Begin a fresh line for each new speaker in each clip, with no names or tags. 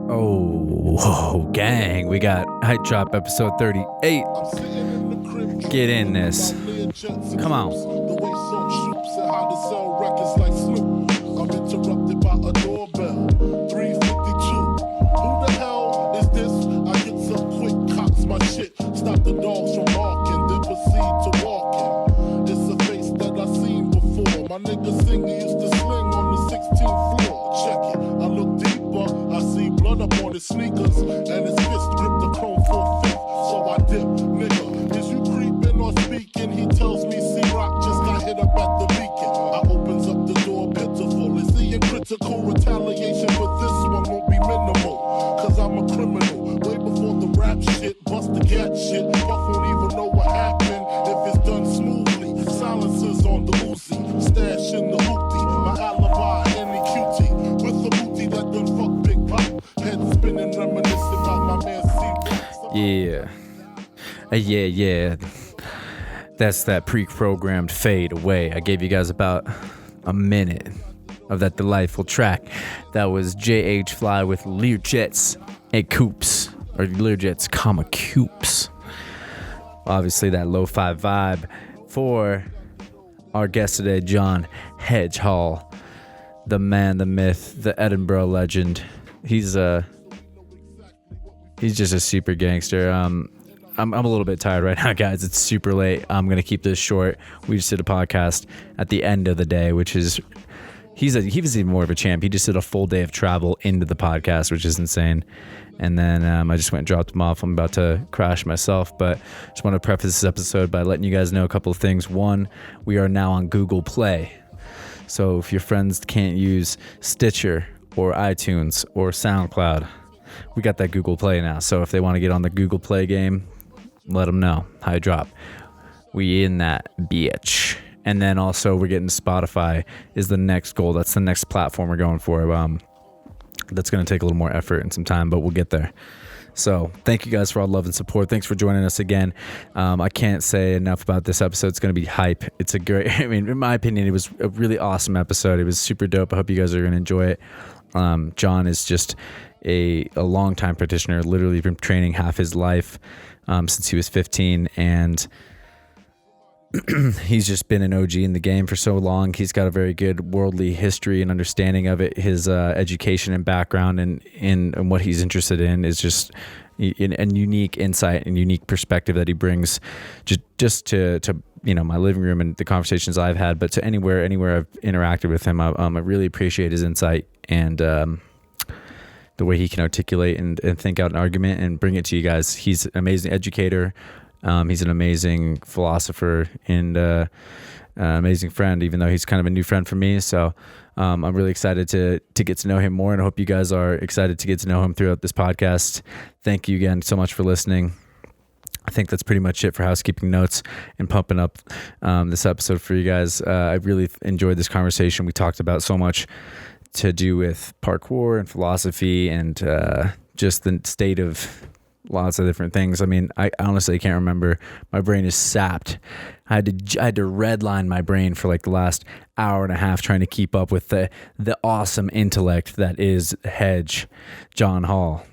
Oh, gang, we got Height Drop episode 38. Get in this. Come on.
I'm interrupted by a doorbell. 352. Who the hell is this? I get some quick cocks my shit. Stop the dogs from barking, then proceed to walking. It's a face that I seen before. My nigga singer used to sling on the 16th floor. Check it. I look deeper. I see blood up on his sneakers, and his fist gripped the chrome 4/5. So I dip, nigga. Is you creeping or speaking? He tells me C-Rock just got hit up at the beacon. I opens up the door pitiful. It's the critical retaliation, but this one won't be minimal. Cause I'm a criminal. Way before the rap shit, bust the gat shit. Buff won't even know what happened if it's done smoothly. Silences on the Uzi, stash in the hoopty. My alibi, any cutie. With a booty that done fuck Big Pop. Head spinning, reminiscing about my man C.
Yeah. That's that pre-programmed fade away. I gave you guys about a minute of that delightful track. That was jhfly with Learjets and coupes, or Learjets, coupes. Obviously that lo-fi vibe for our guest today, John Hedge Hall, the man, the myth, the Edinburgh legend. He's just a super gangster. I'm a little bit tired right now, guys. It's super late. I'm going to keep this short. We just did a podcast at the end of the day, which is, he was even more of a champ. He just did a full day of travel into the podcast, which is insane. And then I just went and dropped him off. I'm about to crash myself, but just want to preface this episode by letting you guys know a couple of things. One, we are now on Google Play. So if your friends can't use Stitcher or iTunes or SoundCloud, we got that Google Play now. So if they want to get on the Google Play game, let them know. Height Drop. We in that bitch. And then also we're getting Spotify is the next goal. That's the next platform we're going for. That's going to take a little more effort and some time, but we'll get there. So thank you guys for all the love and support. Thanks for joining us again. I can't say enough about this episode. It's going to be hype. It's a great, in my opinion, it was a really awesome episode. It was super dope. I hope you guys are going to enjoy it. John is just a longtime practitioner, literally been training half his life since he was 15, and he's just been an OG in the game for so long. He's got a very good worldly history and understanding of it. His education and background and what he's interested in is just a unique insight and unique perspective that he brings just to my living room and the conversations I've had, but to anywhere I've interacted with him. I really appreciate his insight and the way he can articulate and think out an argument and bring it to you guys. He's an amazing educator. He's an amazing philosopher and an amazing friend, even though he's kind of a new friend for me. So I'm really excited to get to know him more, and I hope you guys are excited to get to know him throughout this podcast. Thank you again so much for listening. I think that's pretty much it for housekeeping notes and pumping up this episode for you guys. I really enjoyed this conversation. We talked about so much to do with parkour and philosophy and just the state of lots of different things. I honestly can't remember. My brain is sapped. I had to redline my brain for like the last hour and a half trying to keep up with the awesome intellect that is Hedge, John Hall.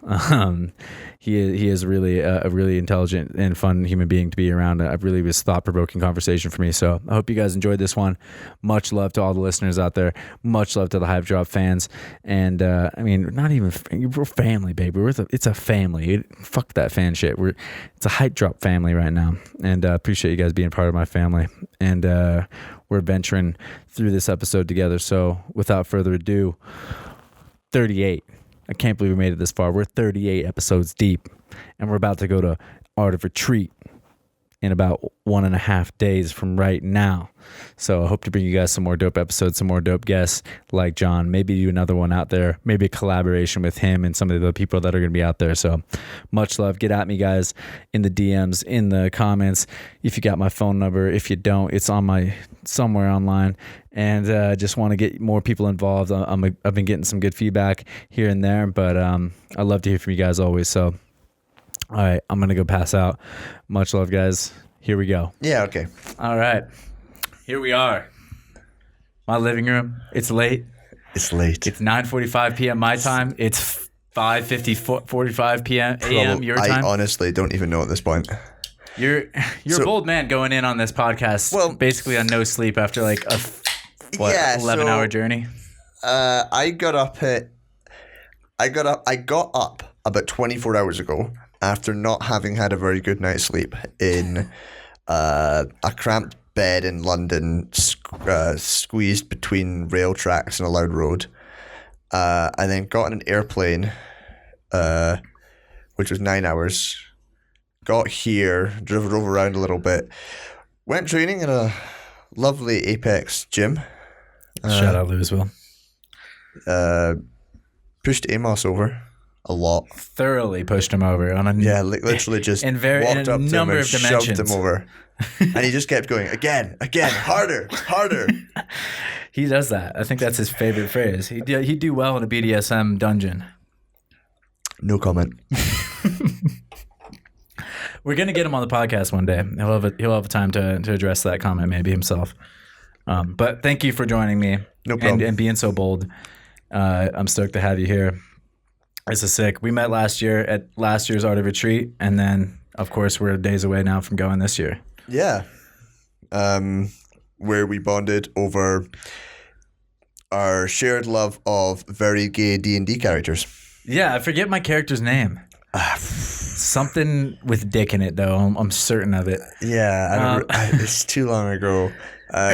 He is really a really intelligent and fun human being to be around. It really was thought-provoking conversation for me. So I hope you guys enjoyed this one. Much love to all the listeners out there. Much love to the Height Drop fans. And not even, we're family, baby. It's a family. Fuck that fan shit. It's a Height Drop family right now. And appreciate you guys being part of my family. And we're adventuring through this episode together. So without further ado, 38. I can't believe we made it this far. We're 38 episodes deep, and we're about to go to Art of Retreat in about 1.5 days from right now. So I hope to bring you guys some more dope episodes, some more dope guests like John, maybe do another one out there, maybe a collaboration with him and some of the people that are going to be out there. So much love. Get at me, guys, in the DMs, in the comments. If you got my phone number, if you don't, it's on somewhere online. And just want to get more people involved. I've been getting some good feedback here and there, but I love to hear from you guys always. So all right, I'm going to go pass out. Much love, guys. Here we go.
Yeah, okay.
All right. Here we are. My living room. It's late.
It's late.
It's 9:45 p.m. my time. It's 5:50, 45 p.m. a.m. your time.
I honestly don't even know at this point.
You're a bold man going in on this podcast.
Well,
basically on no sleep after like a 11-hour journey.
I got up about 24 hours ago after not having had a very good night's sleep in a cramped bed in London, squeezed between rail tracks and a loud road. And then got on an airplane, which was 9 hours. Got here, drove around a little bit, went training in a lovely Apex gym.
Shout out Louisville.
Pushed Amos over a lot.
Thoroughly pushed him over on a
literally just
in
walked
a
up to him
number
and
of
shoved
dimensions.
him over, and he just kept going again, harder.
He does that. I think that's his favorite phrase. He'd do well in a BDSM dungeon.
No comment.
We're gonna get him on the podcast one day. He'll have time to address that comment maybe himself. But thank you for joining me.
No problem.
And being so bold. I'm stoked to have you here. This is sick. We met last year at last year's Art of Retreat, and then of course we're days away now from going this year.
Yeah. Where we bonded over our shared love of very gay D&D characters.
Yeah, I forget my character's name. Something with dick in it, though. I'm certain of it.
Yeah, it's too long ago.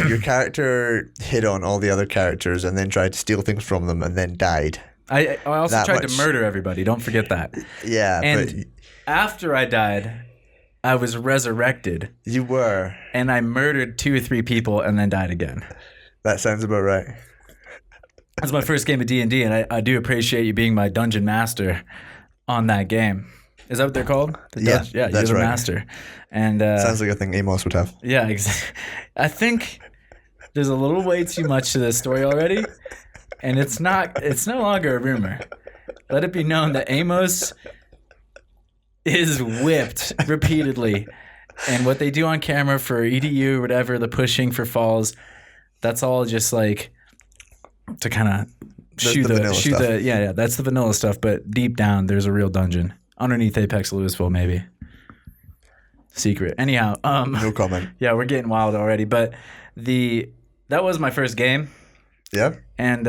Your character hit on all the other characters and then tried to steal things from them and then died.
I also tried to murder everybody. Don't forget that.
Yeah,
and after I died, I was resurrected.
You were.
And I murdered 2 or 3 people and then died again.
That sounds about right.
That's my first game of D&D, and I do appreciate you being my dungeon master on that game. Is that what they're called?
Yeah,
you're
that's
the
right.
master. And
sounds like a thing Amos would have.
Yeah, exactly. I think there's a little way too much to this story already, and it's no longer a rumor. Let it be known that Amos is whipped repeatedly, and what they do on camera for EDU, whatever, the pushing for falls, that's all just like to kind of shoot the that's the vanilla stuff. But deep down, there's a real dungeon underneath Apex Louisville, maybe secret. Anyhow,
no comment.
Yeah, we're getting wild already, but that was my first game.
Yeah,
and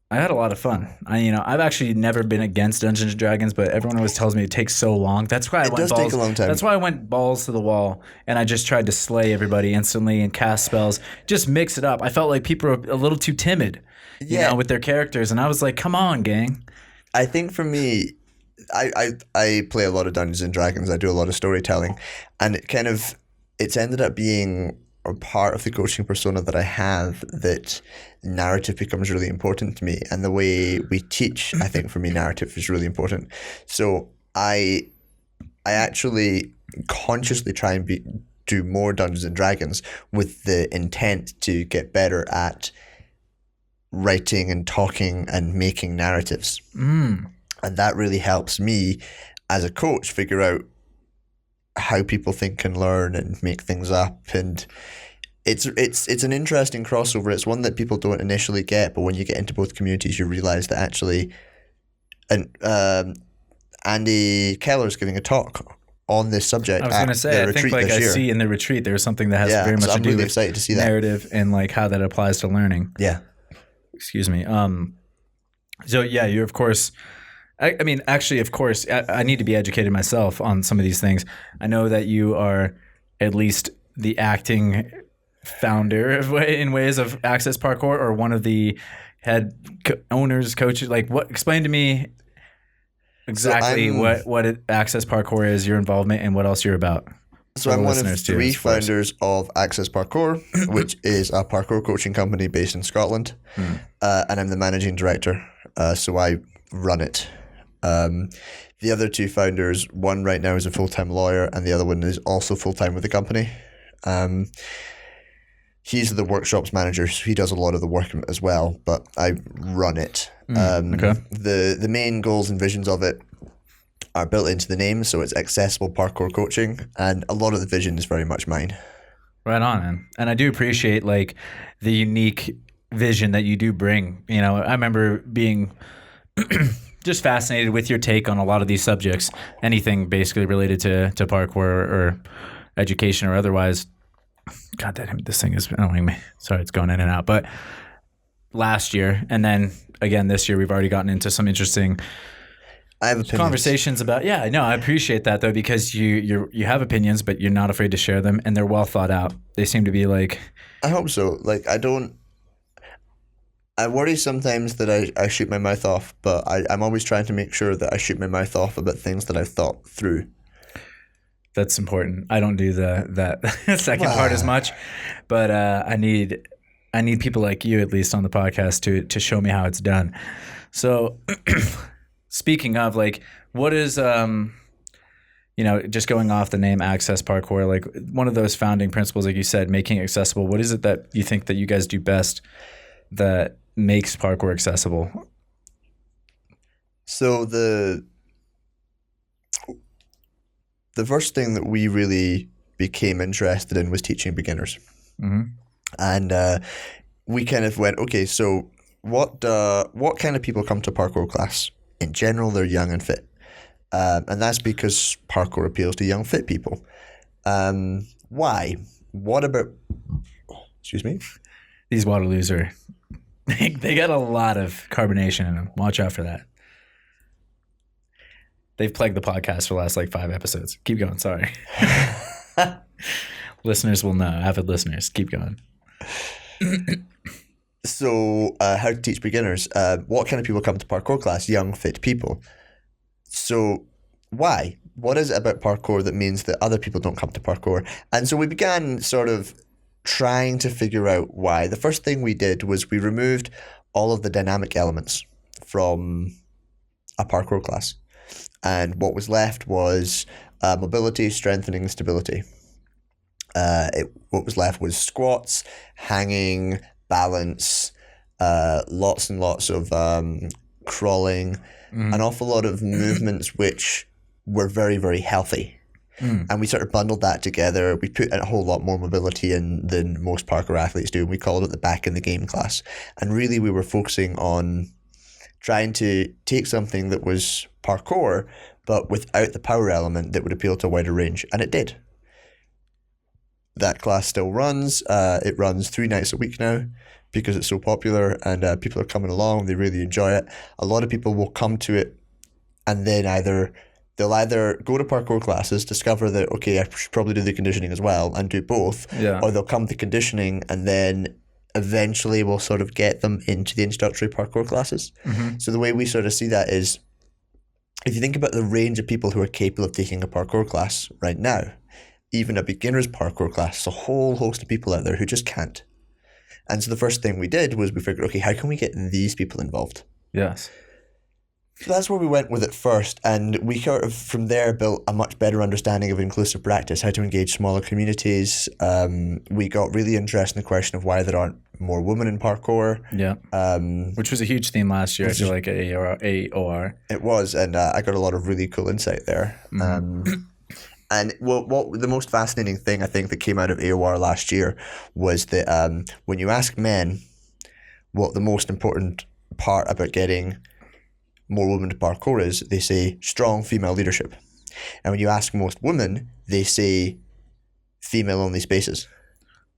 I had a lot of fun. I've actually never been against Dungeons and Dragons, but everyone always tells me it takes so long. That's why
it does take a long time.
That's why I went balls to the wall, and I just tried to slay everybody instantly and cast spells. Just mix it up. I felt like people were a little too timid, with their characters, and I was like, "Come on, gang."
I think for me, I play a lot of Dungeons and Dragons. I do a lot of storytelling, and it's ended up being a part of the coaching persona that I have, that narrative becomes really important to me, and the way we teach, I think for me, narrative is really important. So I actually consciously try and do more Dungeons and Dragons with the intent to get better at writing and talking and making narratives. And that really helps me as a coach figure out how people think and learn and make things up. And it's an interesting crossover. It's one that people don't initially get, but when you get into both communities, you realize that actually Andy Keller's giving a talk on this subject.
I was going to say, I think I see in the retreat there's something that has very much to do with
excited to see that
narrative and like how that applies to learning.
Yeah.
Excuse me. So yeah, you of course. I mean, actually, of course, I need to be educated myself on some of these things. I know that you are at least the acting founder in ways of Access Parkour, or one of the head owners, coaches. Like, what? Explain to me exactly what Access Parkour is, your involvement, and what else you're about.
So I'm one of 3 founders of Access Parkour, which is a parkour coaching company based in Scotland, and I'm the managing director. So I run it. The other 2 founders, one right now is a full-time lawyer, and the other one is also full-time with the company. He's the workshops manager, so he does a lot of the work as well, but I run it.
Okay.
The main goals and visions of it are built into the name, so it's accessible parkour coaching, and a lot of the vision is very much mine.
Right on, man. And I do appreciate like the unique vision that you do bring. You know, I remember being just fascinated with your take on a lot of these subjects, anything basically related to parkour or education or otherwise. God damn, this thing is annoying me. Sorry, it's going in and out. But last year, and then again this year, we've already gotten into some interesting
I have opinions.
conversations about. Yeah, no, I appreciate that though, because you have opinions, but you're not afraid to share them, and they're well thought out. They seem to be like.
I hope so. Like, I worry sometimes that I shoot my mouth off, but I'm always trying to make sure that I shoot my mouth off about things that I've thought through.
That's important. I don't do that second part as much, but I need people like you at least on the podcast to show me how it's done. So speaking of, like, what is just going off the name Access Parkour, like one of those founding principles, like you said, making it accessible. What is it that you think that you guys do best that makes parkour accessible?
So the first thing that we really became interested in was teaching beginners.
Mm-hmm.
And we kind of went, okay, so what kind of people come to parkour class? In general, they're young and fit. And that's because parkour appeals to young, fit people. Why? What about... Excuse me?
These Waterloos are... They got a lot of carbonation in them. Watch out for that. They've plagued the podcast for the last 5 episodes. Keep going. Sorry. Listeners will know. Avid listeners. Keep going.
So how to teach beginners. What kind of people come to parkour class? Young, fit people. So why? What is it about parkour that means that other people don't come to parkour? And so we began sort of trying to figure out why. The first thing we did was we removed all of the dynamic elements from a parkour class. And what was left was mobility, strengthening, and stability. What was left was squats, hanging, balance, lots and lots of crawling, an awful lot of movements which were very, very healthy. And we sort of bundled that together. We put a whole lot more mobility in than most parkour athletes do, and we called it the back in the game class. And really we were focusing on trying to take something that was parkour, but without the power element that would appeal to a wider range. And it did. That class still runs. It runs 3 nights a week now because it's so popular, and people are coming along. They really enjoy it. A lot of people will come to it and then they'll either go to parkour classes, discover that, okay, I should probably do the conditioning as well, and do both, or they'll come to conditioning and then eventually we'll sort of get them into the introductory parkour classes. Mm-hmm. So the way we sort of see that is, if you think about the range of people who are capable of taking a parkour class right now, even a beginner's parkour class, there's a whole host of people out there who just can't. And so the first thing we did was we figured, okay, how can we get these people involved?
Yes.
So that's where we went with it first, and we sort of from there built a much better understanding of inclusive practice, how to engage smaller communities. We got really interested in the question of why there aren't more women in parkour.
Yeah. Which was a huge theme last year, I feel like, at AOR.
It was, and I got a lot of really cool insight there. And what the most fascinating thing I think that came out of AOR last year was that when you ask men what the most important part about getting more women to parkour is, they say strong female leadership. And when you ask most women, they say female-only spaces.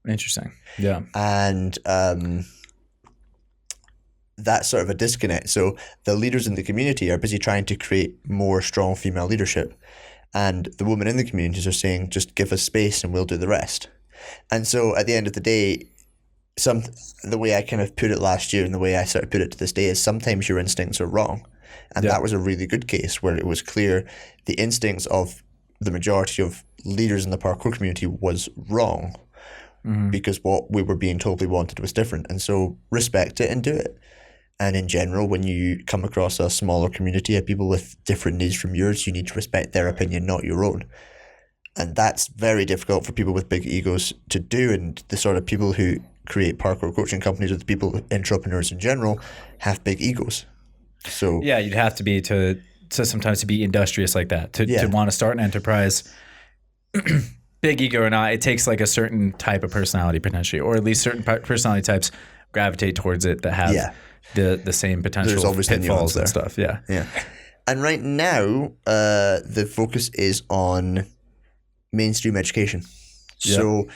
Interesting. Yeah.
And that's sort of a disconnect. So the leaders in the community are busy trying to create more strong female leadership. And the women in the communities are saying, just give us space and we'll do the rest. And so at the end of the day, the way I kind of put it last year and the way I sort of put it to this day is sometimes your instincts are wrong. And that was a really good case where it was clear the instincts of the majority of leaders in the parkour community was wrong, because what we were being told we wanted was different. And so respect it and do it. And in general, when you come across a smaller community of people with different needs from yours, you need to respect their opinion, not your own. And that's very difficult for people with big egos to do. And the sort of people who create parkour coaching companies, or the people, entrepreneurs in general, have big egos. So
yeah, you'd have to be to sometimes to be industrious like that, to want to start an enterprise. Big ego or not, it takes like a certain type of personality potentially, or at least certain personality types gravitate towards it that have
Yeah.
the same potential
There's obviously
pitfalls and
nuance there.
stuff. Yeah.
Yeah. And right now, the focus is on mainstream education. So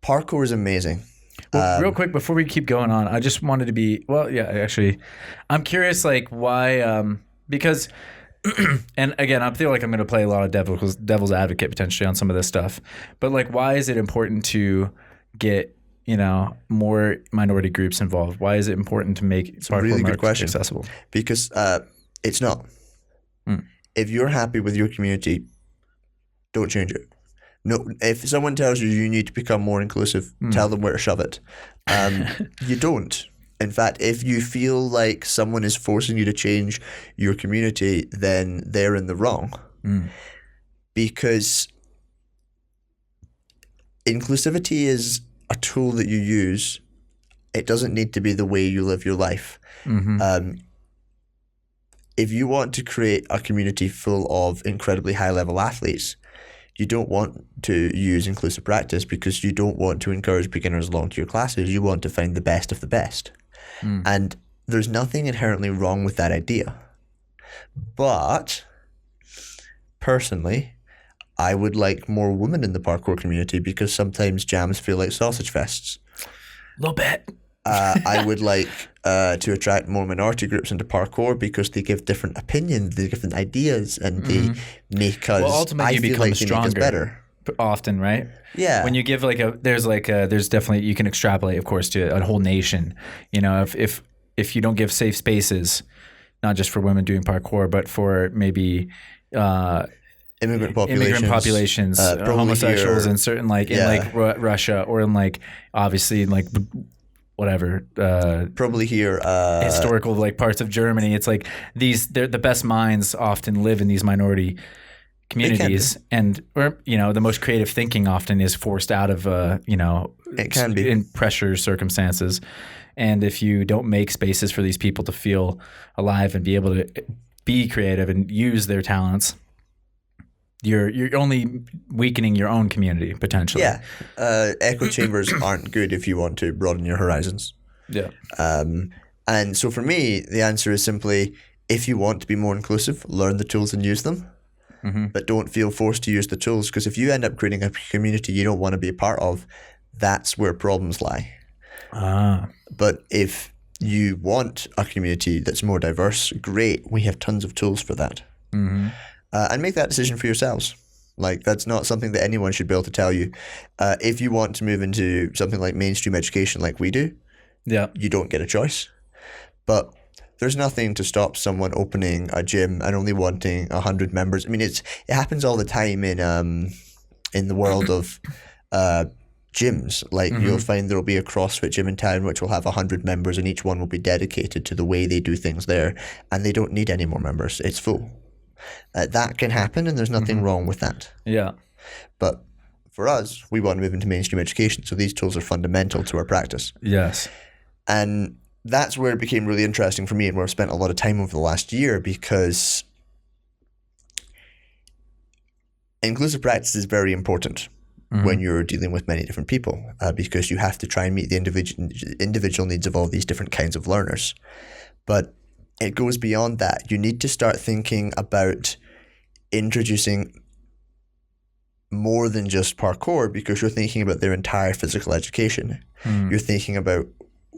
parkour is amazing.
Well, real quick before we keep going on, I just wanted to be actually, I'm curious like why because and again, I feel like I'm going to play a lot of devil's advocate potentially on some of this stuff, but like why is it important to get more minority groups involved? Why is it important to make parkour
really
more
good question.
accessible?
Because it's not. If you're happy with your community, don't change it. No, if someone tells you you need to become more inclusive, tell them where to shove it. You don't. In fact, if you feel like someone is forcing you to change your community, then they're in the wrong. Because inclusivity is a tool that you use. It doesn't need to be the way you live your life. If you want to create a community full of incredibly high-level athletes, you don't want to use inclusive practice because you don't want to encourage beginners along to your classes. You want to find the best of the best. And there's nothing inherently wrong with that idea. But personally, I would like more women in the parkour community because sometimes jams feel like sausage fests.
A little bit.
I would like to attract more minority groups into parkour because they give different opinions, they give different ideas, and they make us.
Well, ultimately, you become stronger.
Better.
Often, right?
Yeah.
When you give there's definitely, you can extrapolate, of course, to a whole nation. If you don't give safe spaces, not just for women doing parkour, but for maybe
immigrant populations,
homosexuals
here,
in certain in Russia or in obviously in whatever
probably here
historical parts of Germany. It's they're the best minds often live in these minority communities, and the most creative thinking often is forced out of
it can be
in pressure circumstances. And if you don't make spaces for these people to feel alive and be able to be creative and use their talents, you're only weakening your own community potentially.
Yeah. Echo chambers aren't good if you want to broaden your horizons.
Yeah.
And so for me, the answer is simply, if you want to be more inclusive, learn the tools and use them. But don't feel forced to use the tools, because if you end up creating a community you don't want to be a part of, that's where problems lie. But if you want a community that's more diverse, great. We have tons of tools for that. And make that decision for yourselves. That's not something that anyone should be able to tell you. If you want to move into something like mainstream education like we do, you don't get a choice. But there's nothing to stop someone opening a gym and only wanting 100 members. I mean, it happens all the time in the world of gyms. You'll find there'll be a CrossFit gym in town which will have 100 members, and each one will be dedicated to the way they do things there, and they don't need any more members. It's full. That can happen, and there's nothing wrong with that.
Yeah.
But for us, we want to move into mainstream education, so these tools are fundamental to our practice.
Yes.
And that's where it became really interesting for me, and where I've spent a lot of time over the last year, because inclusive practice is very important when you're dealing with many different people, because you have to try and meet the individual needs of all these different kinds of learners. But it goes beyond that. You need to start thinking about introducing more than just parkour, because you're thinking about their entire physical education. You're thinking about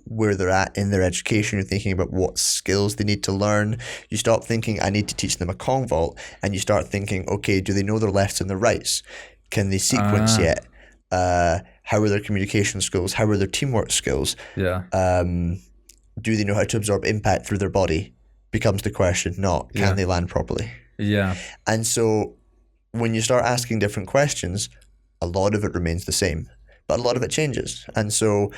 where they're at in their education. You're thinking about what skills they need to learn. You stop thinking, I need to teach them a Kong vault, and you start thinking, okay, do they know their lefts and their rights? Can they sequence yet? How are their communication skills? How are their teamwork skills?
Yeah.
Do they know how to absorb impact through their body? Becomes the question, not can they land properly? Yeah. And so when you start asking different questions, a lot of it remains the same, but a lot of it changes. And so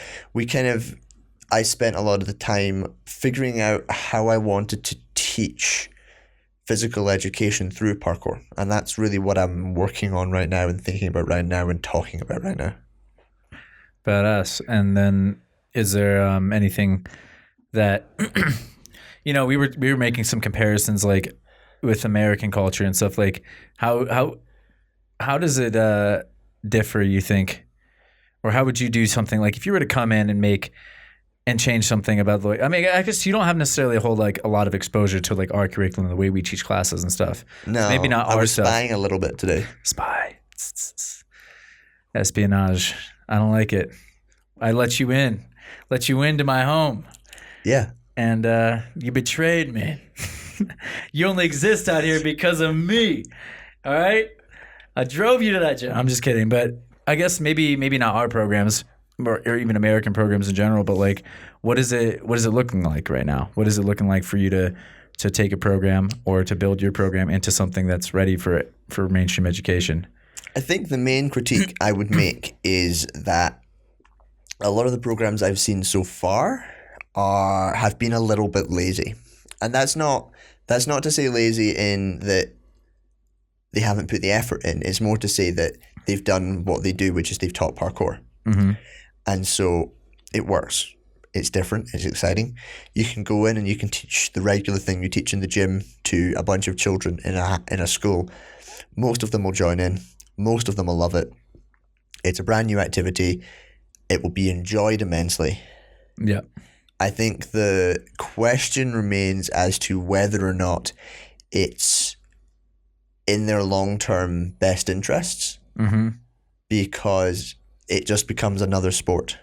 I spent a lot of the time figuring out how I wanted to teach physical education through parkour. And that's really what I'm working on right now and thinking about right now and talking about right now.
Badass. And then is there anything that, we were making some comparisons with American culture and stuff, how does it differ, you think? Or how would you do something if you were to come in and make and change something about the way. I mean, I guess you don't have necessarily a whole like a lot of exposure to like our curriculum, the way we teach classes and stuff.
No,
So maybe not
I
our
was
stuff.
spying a little bit today.
Spy, espionage. I don't like it. I let you into my home,
Yeah.
and you betrayed me. You only exist out here because of me. All right, I drove you to that job. I'm just kidding, but I guess maybe not our programs or even American programs in general. But like, what is it looking like right now? What is it looking like for you to take a program or to build your program into something that's ready for mainstream education?
I think the main critique I would make is that a lot of the programs I've seen so far have been a little bit lazy. And that's not to say lazy in that they haven't put the effort in. It's more to say that they've done what they do, which is they've taught parkour.
Mm-hmm.
And so it works. It's different. It's exciting. You can go in and you can teach the regular thing you teach in the gym to a bunch of children in a school. Most of them will join in. Most of them will love it. It's a brand new activity. It will be enjoyed immensely.
Yeah.
I think the question remains as to whether or not it's in their long-term best interests, because it just becomes another sport.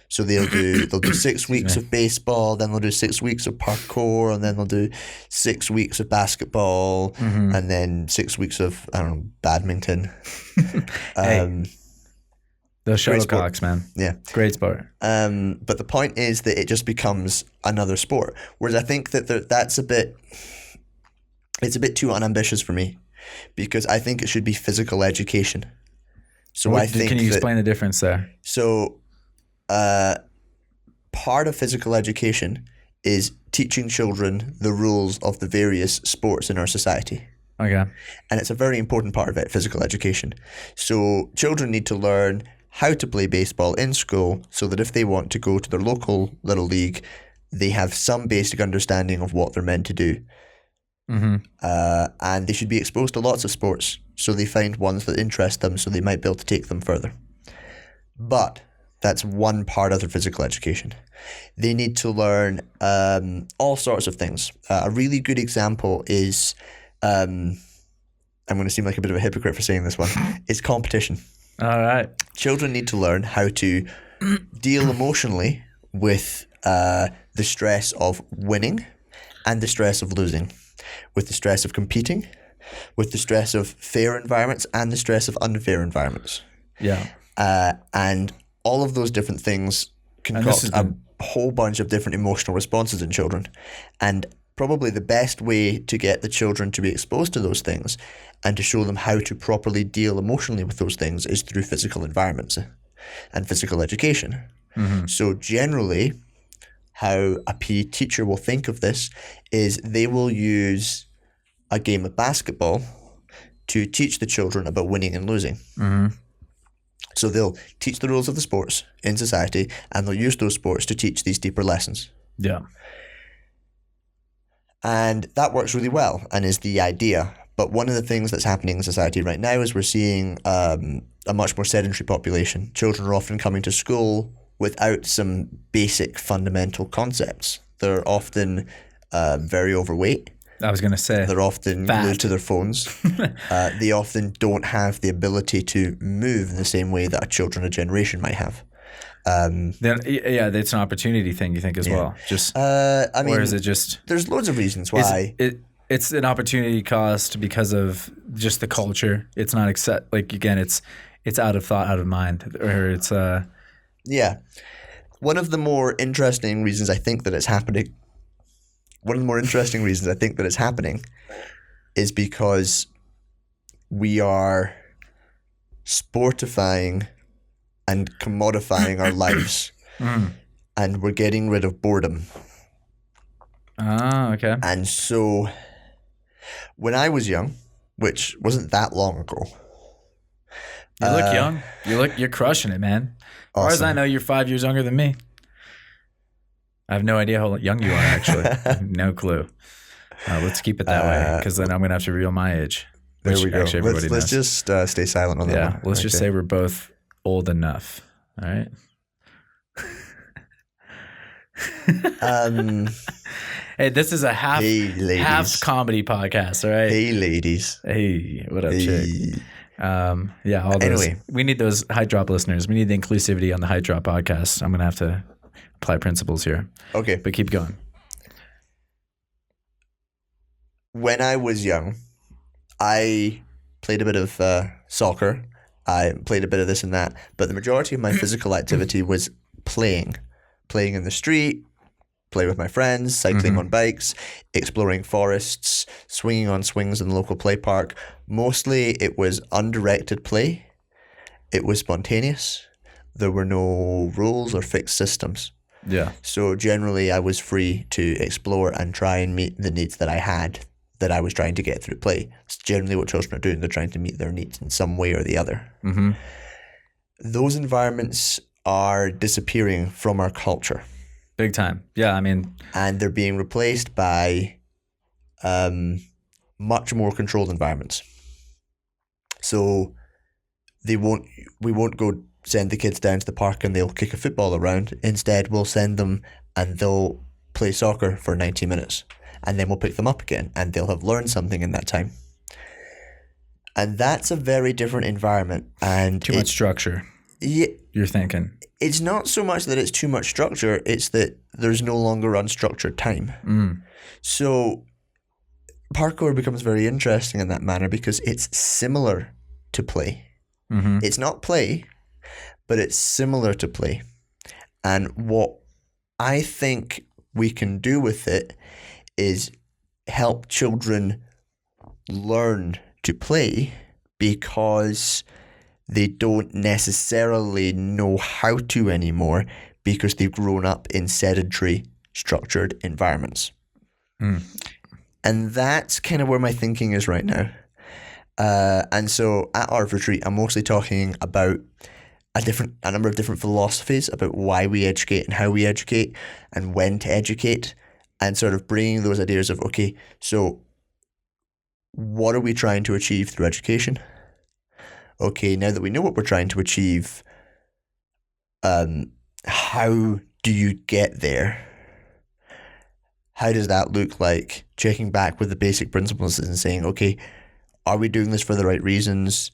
So they'll do 6 weeks of baseball, then they'll do 6 weeks of parkour, and then they'll do 6 weeks of basketball, and then 6 weeks of, I don't know, badminton.
Those shuttlecocks, man.
Yeah.
Great sport.
But the point is that it just becomes another sport. Whereas I think that it's a bit too unambitious for me, because I think it should be physical education. So
Can you explain the difference there?
So part of physical education is teaching children the rules of the various sports in our society.
Okay.
And it's a very important part of it, physical education. So children need to learn how to play baseball in school so that if they want to go to their local little league, they have some basic understanding of what they're meant to do. And they should be exposed to lots of sports so they find ones that interest them so they might be able to take them further. But that's one part of their physical education. They need to learn all sorts of things. A really good example is, I'm going to seem like a bit of a hypocrite for saying this one, is competition.
All right.
Children need to learn how to deal emotionally with the stress of winning and the stress of losing, with the stress of competing, with the stress of fair environments and the stress of unfair environments.
Yeah.
And all of those different things concoct a whole bunch of different emotional responses in children. And probably the best way to get the children to be exposed to those things and to show them how to properly deal emotionally with those things is through physical environments and physical education. So generally, how a PE teacher will think of this is they will use a game of basketball to teach the children about winning and losing. So they'll teach the rules of the sports in society, and they'll use those sports to teach these deeper lessons.
Yeah.
And that works really well and is the idea. But one of the things that's happening in society right now is we're seeing a much more sedentary population. Children are often coming to school without some basic fundamental concepts. They're often very overweight.
I was going to say.
They're often glued to their phones. They often don't have the ability to move in the same way that a children a generation might have.
Then it's an opportunity thing, you think, as well. Just
I mean,
or is it just?
There's loads of reasons why.
It's an opportunity cost because of just the culture. It's not like again, it's out of thought, out of mind, or it's
Yeah, one of the more interesting reasons I think that it's happening. One of the more interesting reasons I think that it's happening is because we are sportifying and commodifying our lives, and we're getting rid of boredom.
Ah, okay.
And so, when I was young, which wasn't that long ago,
you look young. You're crushing it, man. As far as I know, you're 5 years younger than me. I have no idea how young you are, actually. No clue. Let's keep it that way, because then I'm going to have to reveal my age.
There we go.
Actually, everybody
let's
knows.
just stay silent on that one.
Yeah, let's just say we're both old enough. All right? Hey, this is a half
Hey, ladies.
half comedy podcast, all right?
Hey, ladies.
Hey, what up,
Hey.
chick? Yeah, all those.
Anyway.
We need those Height Drop listeners. We need the inclusivity on the Height Drop podcast. I'm gonna have to apply principles here,
Okay.
but keep going.
When I was young, I played a bit of soccer. I played a bit of this and that, but the majority of my physical activity was playing in the street, play with my friends, cycling on bikes, exploring forests, swinging on swings in the local play park. Mostly it was undirected play. It was spontaneous. There were no rules or fixed systems.
Yeah.
So generally I was free to explore and try and meet the needs that I had, that I was trying to get through play. It's generally what children are doing. They're trying to meet their needs in some way or the other.
Mm-hmm.
Those environments are disappearing from our culture.
Big time. Yeah, I mean,
And they're being replaced by much more controlled environments. So we won't go send the kids down to the park and they'll kick a football around. Instead, we'll send them and they'll play soccer for 90 minutes. And then we'll pick them up again and they'll have learned something in that time. And that's a very different environment. And
too much structure.
Yeah,
You're thinking.
it's not so much that it's too much structure, it's that there's no longer unstructured time. So parkour becomes very interesting in that manner because it's similar to play.
Mm-hmm.
It's not play, but it's similar to play. And what I think we can do with it is help children learn to play because they don't necessarily know how to anymore because they've grown up in sedentary, structured environments. And that's kind of where my thinking is right now. And so at Art Retreat, I'm mostly talking about a number of different philosophies about why we educate and how we educate and when to educate, and sort of bringing those ideas of, okay, so what are we trying to achieve through education? Okay, now that we know what we're trying to achieve, how do you get there? How does that look like? Checking back with the basic principles and saying, okay, are we doing this for the right reasons?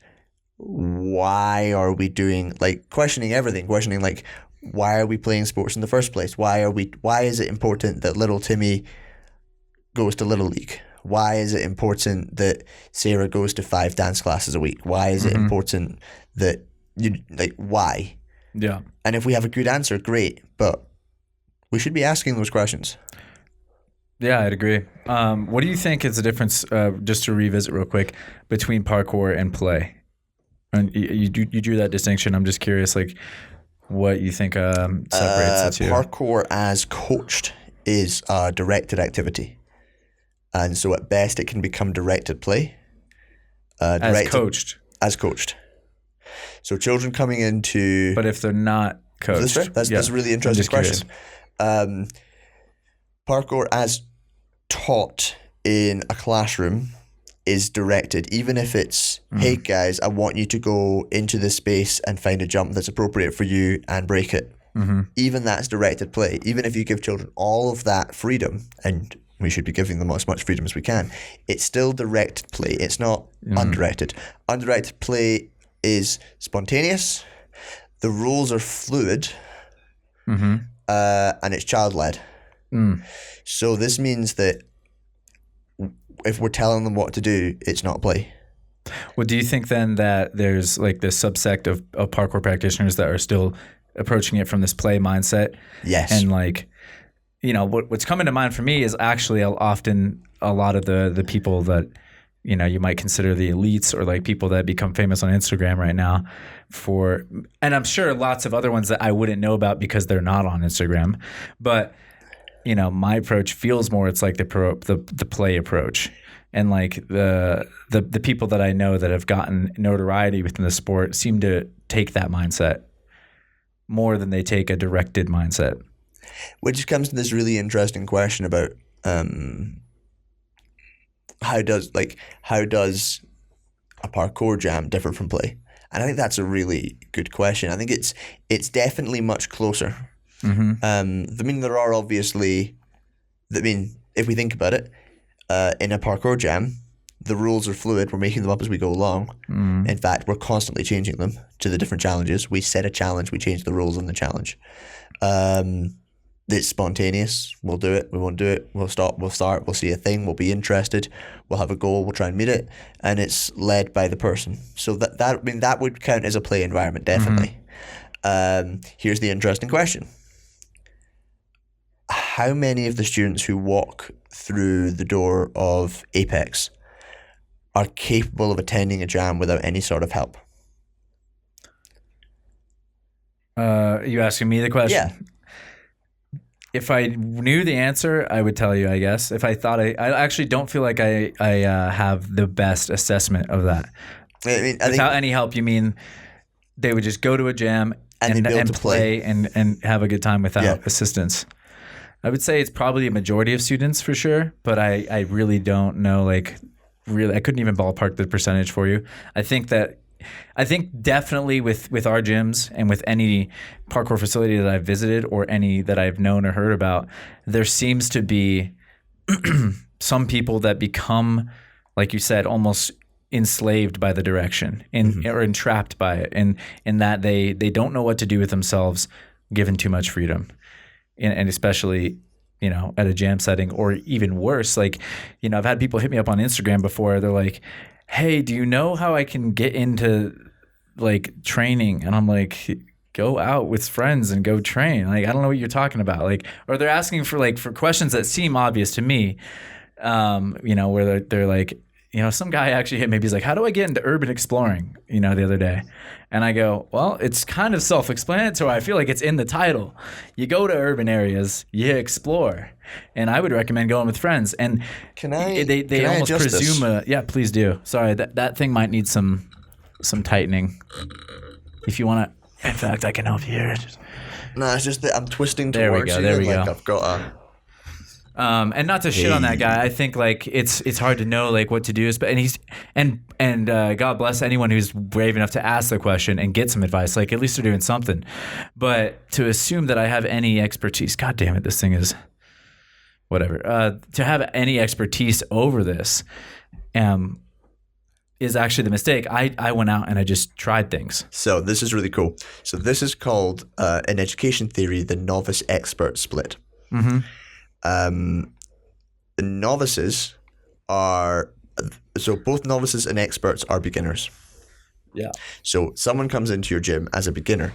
Why are we doing, like, questioning everything, questioning like, why are we playing sports in the first place? Why is it important that little Timmy goes to Little League? Why is it important that Sarah goes to 5 dance classes a week? Why is it important that why?
Yeah.
And if we have a good answer, great, but we should be asking those questions.
Yeah, I'd agree. What do you think is the difference, just to revisit real quick, between parkour and play? And you drew that distinction. I'm just curious, like, what you think separates the two.
Parkour as coached is a directed activity. And so at best it can become directed play.
As coached.
As coached. So children coming into...
But if they're not coached.
That's a really interesting question. Parkour as taught in a classroom is directed, even if it's, hey guys, I want you to go into this space and find a jump that's appropriate for you and break it. Even that's directed play. Even if you give children all of that freedom, and we should be giving them as much freedom as we can, it's still directed play. It's not undirected. Undirected play is spontaneous. The rules are fluid, and it's child-led. So this means that if we're telling them what to do, it's not play.
Well, do you think then that there's like this subsect of parkour practitioners that are still approaching it from this play mindset?
Yes.
And like, you know, what's coming to mind for me is actually often a lot of the people that, you know, you might consider the elites or like people that become famous on Instagram right now and I'm sure lots of other ones that I wouldn't know about because they're not on Instagram. But, you know, my approach feels more, it's like the play approach. And like the people that I know that have gotten notoriety within the sport seem to take that mindset more than they take a directed mindset.
Which comes to this really interesting question about how does a parkour jam differ from play? And I think that's a really good question. I think it's definitely much closer. There are obviously, if we think about it, in a parkour jam, the rules are fluid. We're making them up as we go along. In fact, we're constantly changing them to the different challenges. We set a challenge, we change the rules on the challenge. It's spontaneous. We'll do it. We won't do it. We'll stop. We'll start. We'll see a thing. We'll be interested. We'll have a goal. We'll try and meet it. And it's led by the person. So that would count as a play environment, definitely. Here's the interesting question. How many of the students who walk through the door of Apex are capable of attending a jam without any sort of help?
You asking me the question?
Yeah.
If I knew the answer, I would tell you, I guess. If I thought I actually don't feel like I have the best assessment of that. Without any help, you mean they would just go to a jam and play and have a good time without assistance? I would say it's probably a majority of students for sure, but I really don't know, I couldn't even ballpark the percentage for you. I think definitely with our gyms and with any parkour facility that I've visited or any that I've known or heard about, there seems to be some people that become, like you said, almost enslaved by the direction or entrapped by it, and in that they don't know what to do with themselves given too much freedom. And especially, at a jam setting, or even worse, I've had people hit me up on Instagram before. They're like, hey, do you know how I can get into training? And I'm like, go out with friends and go train. I don't know what you're talking about. Or they're asking for questions that seem obvious to me, where they're like, some guy actually hit me. He's like, how do I get into urban exploring, the other day? And I go, well, it's kind of self-explanatory. I feel like it's in the title. You go to urban areas, you explore. And I would recommend going with friends. And they almost presume yeah, please do. Sorry, that thing might need some tightening. If you want to, in fact, I can help you here.
No, it's just that I'm twisting
there
towards you.
There we go.
I've got a...
and not to shit on that guy, I think it's hard to know what to do. And God bless anyone who's brave enough to ask the question and get some advice. At least they're doing something. But to assume that I have any expertise, God damn it, this thing is whatever. To have any expertise over this, is actually the mistake. I went out and I just tried things.
So this is really cool. So this is called in education theory the novice expert split. The novices are, so both novices and experts are beginners.
Yeah.
So someone comes into your gym as a beginner.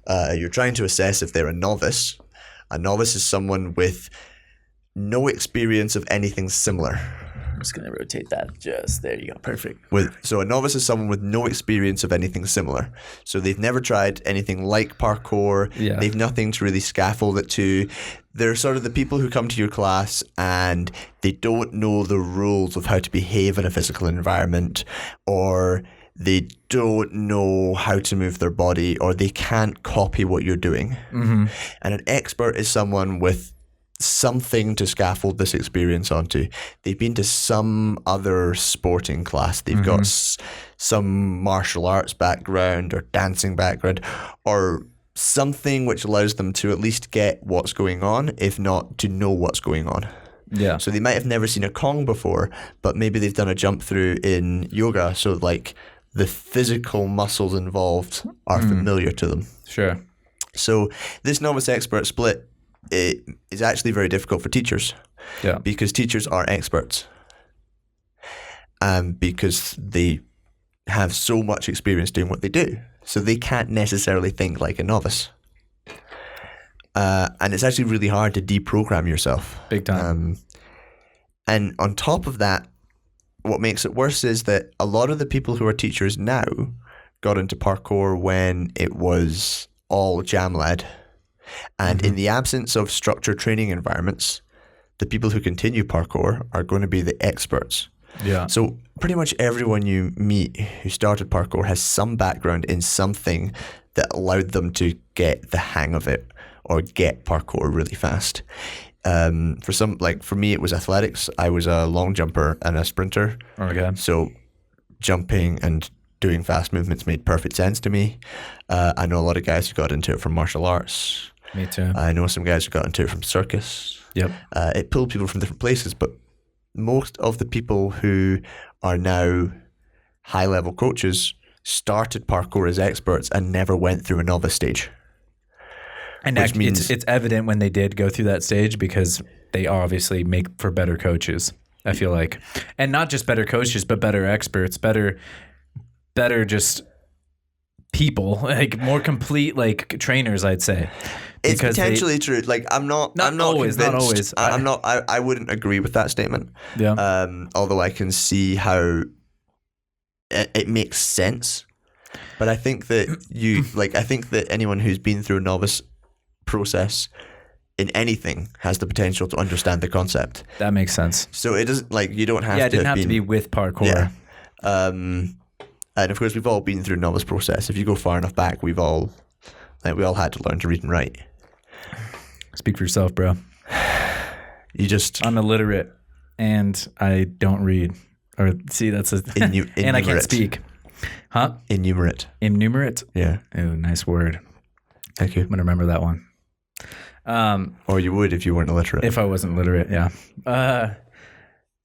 You're trying to assess if they're a novice. A novice is someone with no experience of anything similar.
I'm just going to rotate that. There you go. Perfect.
So a novice is someone with no experience of anything similar. So they've never tried anything like parkour.
Yeah.
They've nothing to really scaffold it to. They're sort of the people who come to your class and they don't know the rules of how to behave in a physical environment, or they don't know how to move their body, or they can't copy what you're doing. And an expert is someone with something to scaffold this experience onto. They've been to some other sporting class. They've got some martial arts background or dancing background, or something which allows them to at least get what's going on, if not to know what's going on.
Yeah.
So they might have never seen a Kong before, but maybe they've done a jump through in yoga. So the physical muscles involved are familiar to them.
Sure.
So this novice expert split, it is actually very difficult for teachers.
Yeah.
Because teachers are experts. Because they have so much experience doing what they do. So they can't necessarily think like a novice. And it's actually really hard to deprogram yourself.
Big time.
And on top of that, what makes it worse is that a lot of the people who are teachers now got into parkour when it was all jam-led. And in the absence of structured training environments, the people who continue parkour are going to be the experts.
Yeah.
So pretty much everyone you meet who started parkour has some background in something that allowed them to get the hang of it or get parkour really fast. For me, it was athletics. I was a long jumper and a sprinter.
Okay.
So jumping and doing fast movements made perfect sense to me. I know a lot of guys who got into it from martial arts.
Me too.
I know some guys who got into it from circus.
Yep.
It pulled people from different places, but most of the people who are now high-level coaches started parkour as experts and never went through a novice stage.
And it's evident when they did go through that stage because they obviously make for better coaches, I feel like. And not just better coaches, but better experts, better just people, like more complete like trainers, I'd say.
It's potentially true. Like I'm not
always,
convinced. I wouldn't agree with that statement.
Yeah.
Although I can see how it makes sense. But I think that I think that anyone who's been through a novice process in anything has the potential to understand the concept.
That makes sense.
So it doesn't you don't have to.
Yeah, it didn't have to be with parkour.
Yeah. And of course we've all been through a novice process. If you go far enough back, we all had to learn to read and write.
Speak for yourself, bro.
I'm
illiterate and I don't read. Or see, that's a and I can't speak. Huh?
Innumerate.
Yeah. Oh, nice word.
Thank you.
I'm gonna remember that one.
Or you would if you weren't illiterate.
If I wasn't literate, yeah.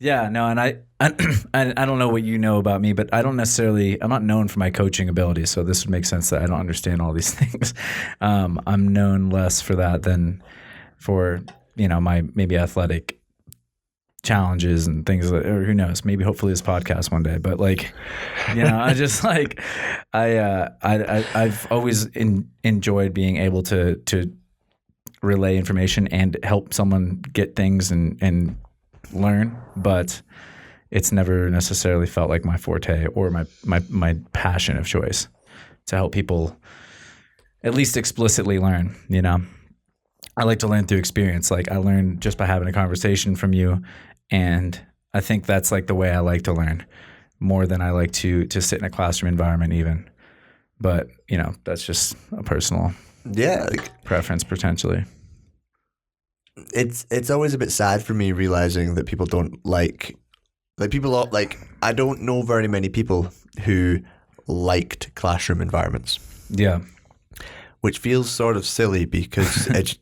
Yeah, no, and I don't know what you know about me, but I'm not known for my coaching abilities, so this would make sense that I don't understand all these things. I'm known less for that than for, my maybe athletic challenges and things or who knows, maybe hopefully this podcast one day, but I just I've always enjoyed being able to relay information and help someone get things and learn, but it's never necessarily felt like my forte or my passion of choice to help people at least explicitly learn. I like to learn through experience. Like I learn just by having a conversation from you, and I think that's like the way I like to learn more than I like to sit in a classroom environment even. But that's just a personal preference potentially.
It's always a bit sad for me realizing that people don't I don't know very many people who liked classroom environments.
Yeah.
Which feels sort of silly because it's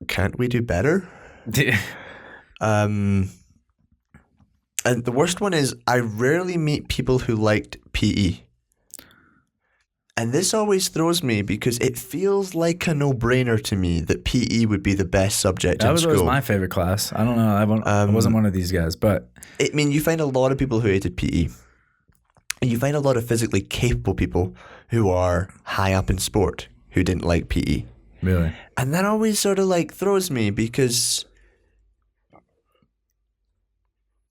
can't we do better? And the worst one is I rarely meet people who liked PE. And this always throws me because it feels like a no-brainer to me that PE would be the best subject in school.
That was always my favorite class. I don't know. I wasn't one of these guys, but...
you find a lot of people who hated PE. And you find a lot of physically capable people who are high up in sport who didn't like PE.
Really?
And that always sort of throws me because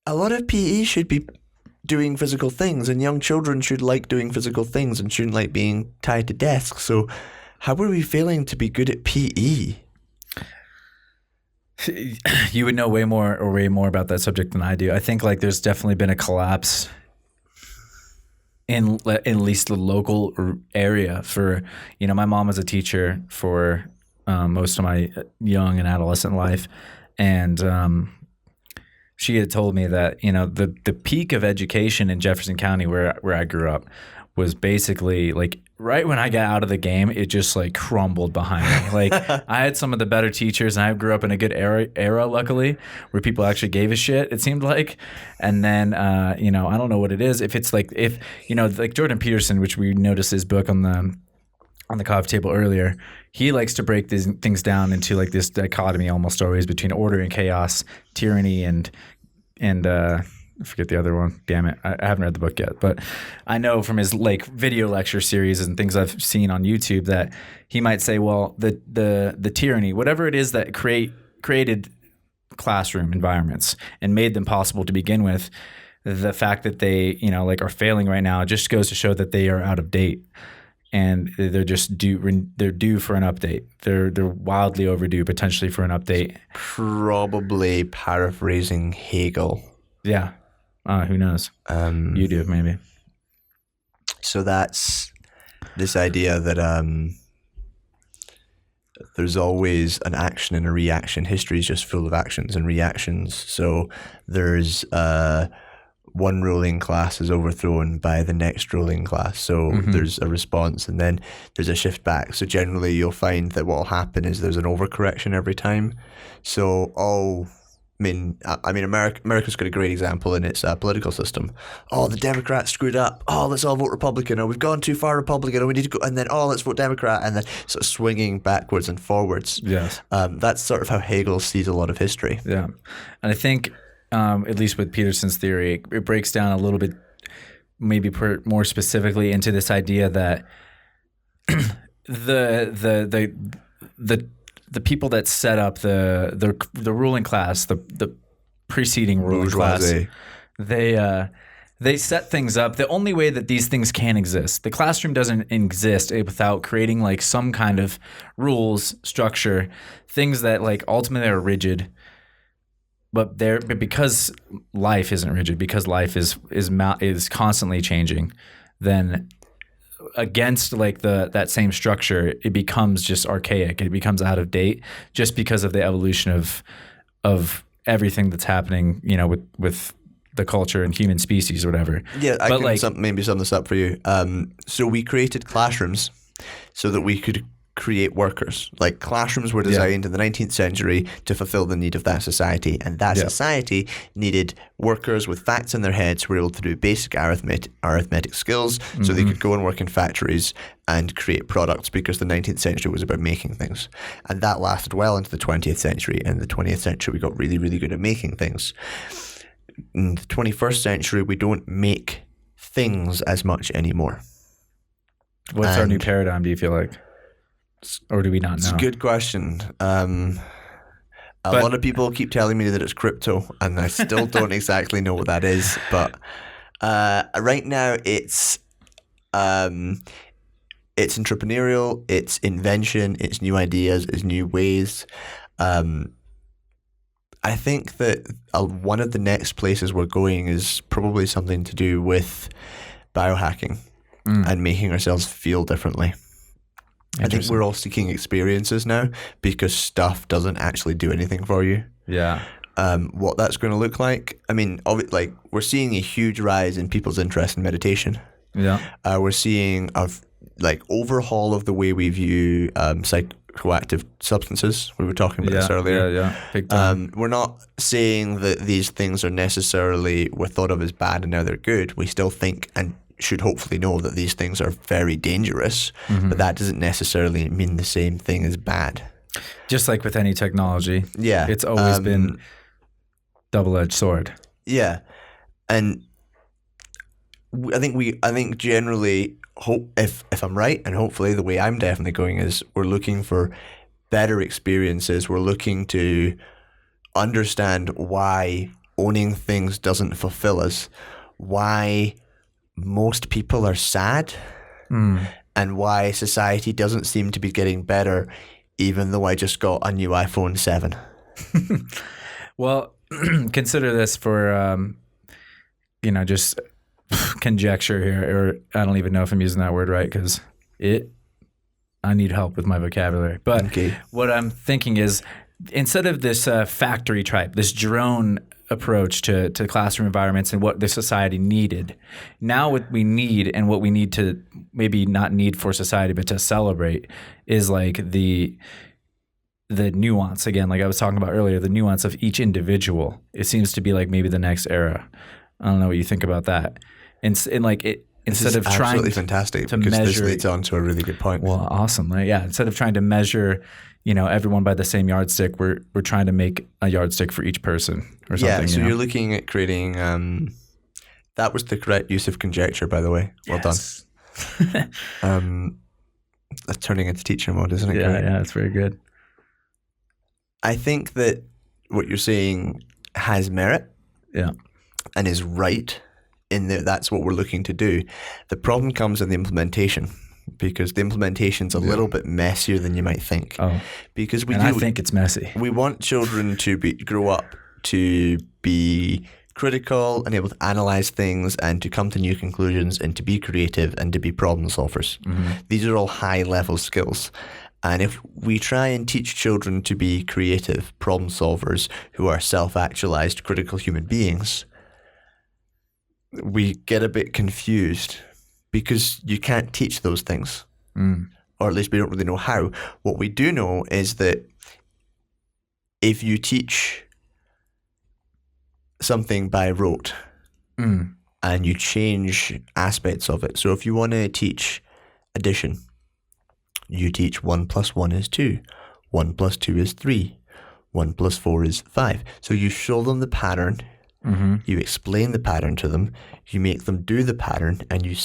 a lot of PE should be doing physical things, and young children should like doing physical things and shouldn't like being tied to desks. So how are we failing to be good at PE?
You would know way more about that subject than I do. I think there's definitely been a collapse in at least the local area for, my mom was a teacher for most of my young and adolescent life. And she had told me that, the peak of education in Jefferson County where I grew up was basically right when I got out of the game, it just crumbled behind me. I had some of the better teachers and I grew up in a good era, luckily, where people actually gave a shit, it seemed like. And then, I don't know what it is. If it's Jordan Peterson, which we noticed his book on the coffee table earlier, he likes to break these things down into this dichotomy almost always between order and chaos, tyranny and I forget the other one. Damn it. I haven't read the book yet, but I know from his video lecture series and things I've seen on YouTube that he might say, well, the tyranny, whatever it is that created classroom environments and made them possible to begin with, the fact that they, are failing right now just goes to show that they are out of date. And they're just due for an update. They're wildly overdue potentially for an update.
Probably paraphrasing Hegel.
Yeah. Who knows? You do, maybe.
So that's this idea that there's always an action and a reaction. History is just full of actions and reactions. So there's one ruling class is overthrown by the next ruling class. So there's a response and then there's a shift back. So generally you'll find that what will happen is there's an overcorrection every time. So America's got a great example in its political system. Oh, the Democrats screwed up. Oh, let's all vote Republican. Or we've gone too far Republican. Or we need to go. And then, let's vote Democrat. And then sort of swinging backwards and forwards.
Yes.
That's sort of how Hegel sees a lot of history.
Yeah. And I think, at least with Peterson's theory, it breaks down a little bit, maybe more specifically into this idea that the people that set up the ruling class, the preceding ruling class, they set things up. The only way that these things can exist, the classroom doesn't exist without creating like some kind of rules, structure, things that like ultimately are rigid. But because life isn't rigid, because life is constantly changing, then against like that same structure, it becomes just archaic. It becomes out of date just because of the evolution of everything that's happening, with the culture and human species or whatever.
Yeah, I can maybe sum this up for you. So we created classrooms so that we could create workers. Like classrooms were designed in the 19th century to fulfill the need of that society, and that society needed workers with facts in their heads who were able to do basic arithmetic skills so they could go and work in factories and create products, because the 19th century was about making things, and that lasted well into the 20th century. And in the 20th century we got really, really good at making things. In the 21st century we don't make things as much anymore.
What's our new paradigm, do you feel like? Or do we not know?
It's a good question. A lot of people keep telling me that it's crypto, and I still don't exactly know what that is. But right now, it's entrepreneurial, it's invention, it's new ideas, it's new ways. I think that one of the next places we're going is probably something to do with biohacking and making ourselves feel differently. I think we're all seeking experiences now because stuff doesn't actually do anything for you.
Yeah.
What that's going to look like, I mean, we're seeing a huge rise in people's interest in meditation.
Yeah.
We're seeing a overhaul of the way we view psychoactive substances. We were talking about this earlier.
Yeah. Big time.
We're not saying that these things are necessarily were thought of as bad and now they're good. We still think and should hopefully know that these things are very dangerous, but that doesn't necessarily mean the same thing as bad.
Just like with any technology, it's always been double-edged sword.
Yeah, and I think generally, if I'm right, and hopefully the way I'm definitely going is we're looking for better experiences. We're looking to understand why owning things doesn't fulfill us, why most people are sad, and why society doesn't seem to be getting better, even though I just got a new iPhone 7.
Well, consider this for, just conjecture here, or I don't even know if I'm using that word right because I need help with my vocabulary. But what I'm thinking is, instead of this factory type, this drone approach to classroom environments and what the society needed, now what we need and what we need to maybe not need for society but to celebrate is like the nuance, again, like I was talking about earlier, the nuance of each individual. It seems to be like maybe the next era. I don't know what you think about that. And like it, instead of trying
absolutely fantastic
to
because
measure,
this leads on to a really good point.
Well, awesome. Yeah. Instead of trying to measure, everyone by the same yardstick, we're trying to make a yardstick for each person or something.
Yeah. So you're looking at creating, that was the correct use of conjecture, by the way. Well done. That's turning into teacher mode, isn't it?
Yeah. It's very good.
I think that what you're saying has merit.
Yeah.
And is right in that that's what we're looking to do. The problem comes in the implementation, because the implementation's a little bit messier than you might think.
Oh,
because
I think it's messy.
We want children to grow up to be critical and able to analyze things and to come to new conclusions and to be creative and to be problem solvers. These are all high level skills. And if we try and teach children to be creative problem solvers who are self-actualized critical human beings, we get a bit confused because you can't teach those things, or at least we don't really know how. What we do know is that if you teach something by rote and you change aspects of it, so if you want to teach addition, you teach 1 + 1 is 2, 1 + 2 is 3, 1 + 4 is 5. So you show them the pattern, you explain the pattern to them, you make them do the pattern, and you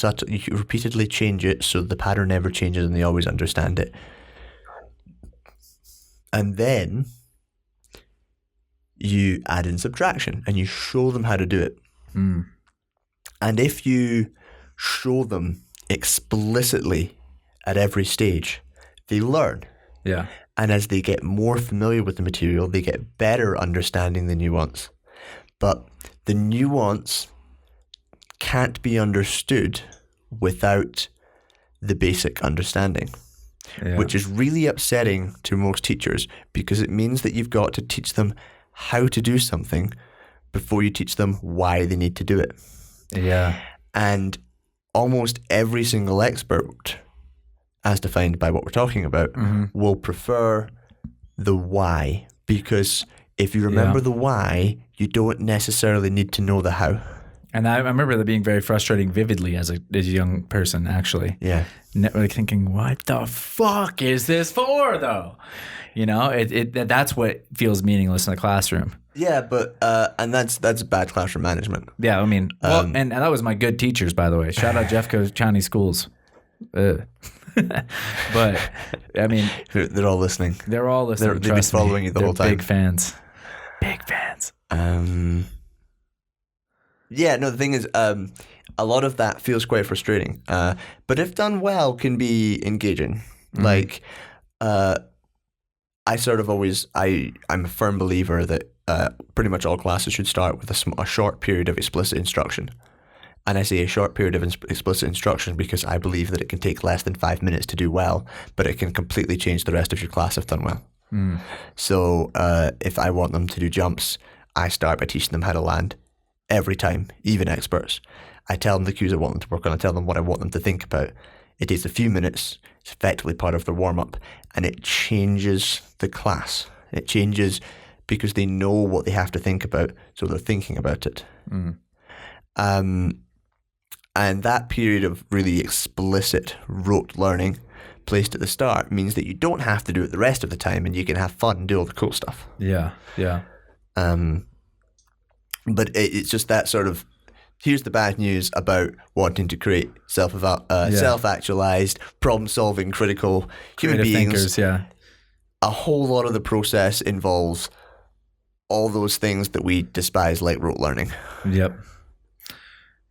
repeatedly change it so the pattern never changes and they always understand it. And then you add in subtraction and you show them how to do it. And if you show them explicitly at every stage, they learn.
Yeah.
And as they get more familiar with the material, they get better understanding the nuance. But the nuance can't be understood without the basic understanding, which is really upsetting to most teachers because it means that you've got to teach them how to do something before you teach them why they need to do it.
Yeah.
And almost every single expert, as defined by what we're talking about, will prefer the why, because if you remember the why, you don't necessarily need to know the how.
And I remember that being very frustrating vividly as a young person, actually.
Yeah.
Like thinking, what the fuck is this for, though? You know, that's what feels meaningless in the classroom.
Yeah, but and that's bad classroom management.
Yeah, I mean, well, and that was my good teachers, by the way. Shout out Jeffco's Chinese schools. But I mean,
they're all listening.
They're all listening.
They've been following you the whole time.
Big fans. Big fans.
Yeah, no, the thing is, a lot of that feels quite frustrating. But if done well, can be engaging. Like, I sort of always, I'm a firm believer that pretty much all classes should start with a short period of explicit instruction. And I say a short period of explicit instruction because I believe that it can take less than 5 minutes to do well, but it can completely change the rest of your class if done well. So if I want them to do jumps, I start by teaching them how to land every time, even experts. I tell them the cues I want them to work on. I tell them what I want them to think about. It takes a few minutes. It's effectively part of their warm-up, and it changes the class. It changes because they know what they have to think about, so they're thinking about it. And that period of really explicit rote learning placed at the start means that you don't have to do it the rest of the time, and you can have fun and do all the cool stuff.
Yeah, yeah.
But it's just that sort of, here's the bad news about wanting to create self-actualized, problem-solving, critical human
Creative
beings.
thinkers, yeah.
A whole lot of the process involves all those things that we despise, like rote learning.
Yep.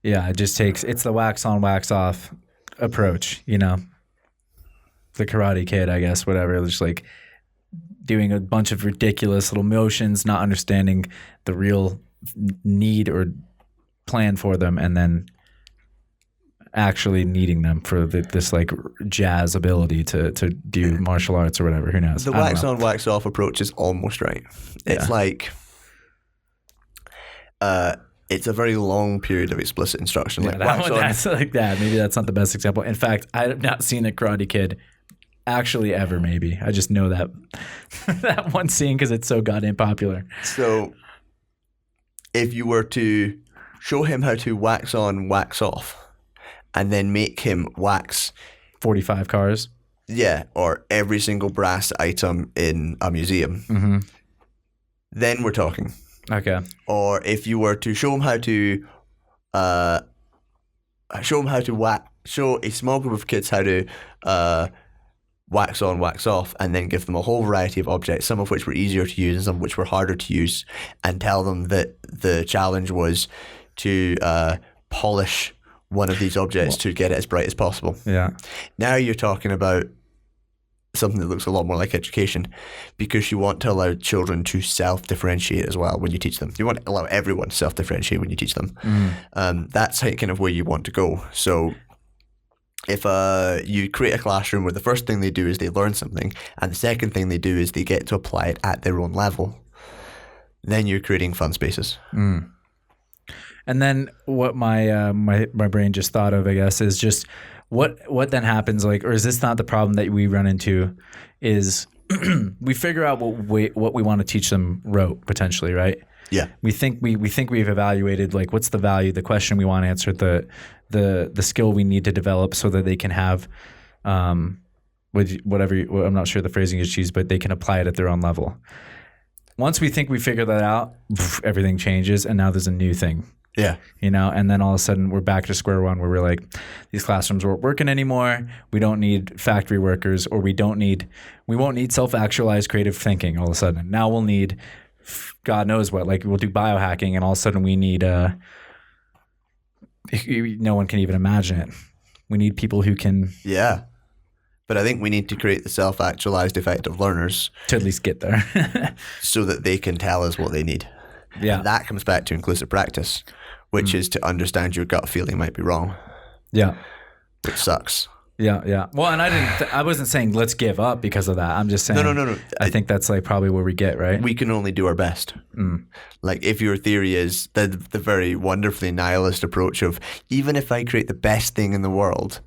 Yeah, it's the wax on, wax off approach, you know? The Karate Kid, I guess, whatever. Just like doing a bunch of ridiculous little motions, not understanding the real need or plan for them, and then actually needing them for this like jazz ability to do martial arts or whatever. Who knows?
The wax on, wax off approach is almost right. It's like it's a very long period of explicit instruction.
Yeah, that's like that. Maybe that's not the best example. In fact, I have not seen a Karate Kid actually ever. Maybe I just know that that one scene because it's so goddamn popular.
So if you were to show him how to wax on, wax off, and then make him wax
45 cars.
Yeah, or every single brass item in a museum. Then we're talking.
Okay.
Or if you were to show him how to show a small group of kids how to wax on, wax off, and then give them a whole variety of objects, some of which were easier to use and some of which were harder to use, and tell them that the challenge was to polish one of these objects to get it as bright as possible.
Yeah.
Now you're talking about something that looks a lot more like education, because you want to allow children to self-differentiate as well when you teach them. You want to allow everyone to self-differentiate when you teach them. That's kind of where you want to go. So if you create a classroom where the first thing they do is they learn something, and the second thing they do is they get to apply it at their own level, then you're creating fun spaces.
And then what my brain just thought of, I guess, is just what then happens, like, or is this not the problem that we run into? Is we figure out what we want to teach them rote potentially, right?
Yeah.
We think we've evaluated, like, what's the value, the question we want answered, the skill we need to develop so that they can have with whatever I'm not sure the phrasing is used, but they can apply it at their own level. Once we think we figure that out, everything changes, and now there's a new thing.
Yeah.
And then all of a sudden we're back to square one, where we're like, these classrooms aren't working anymore. We don't need factory workers, or we won't need self-actualized creative thinking all of a sudden. Now we'll need God knows what, like we'll do biohacking, and all of a sudden we need no one can even imagine it. We need people who can.
Yeah. But I think we need to create the self-actualized effective learners
to at least get there
so that they can tell us what they need.
Yeah.
And that comes back to inclusive practice, which is to understand your gut feeling might be wrong.
Yeah.
Which sucks.
Yeah. Well, and I wasn't saying let's give up because of that. I'm just saying.
No.
I think that's like probably where we get, right?
We can only do our best. Like if your theory is the very wonderfully nihilist approach of, even if I create the best thing in the world,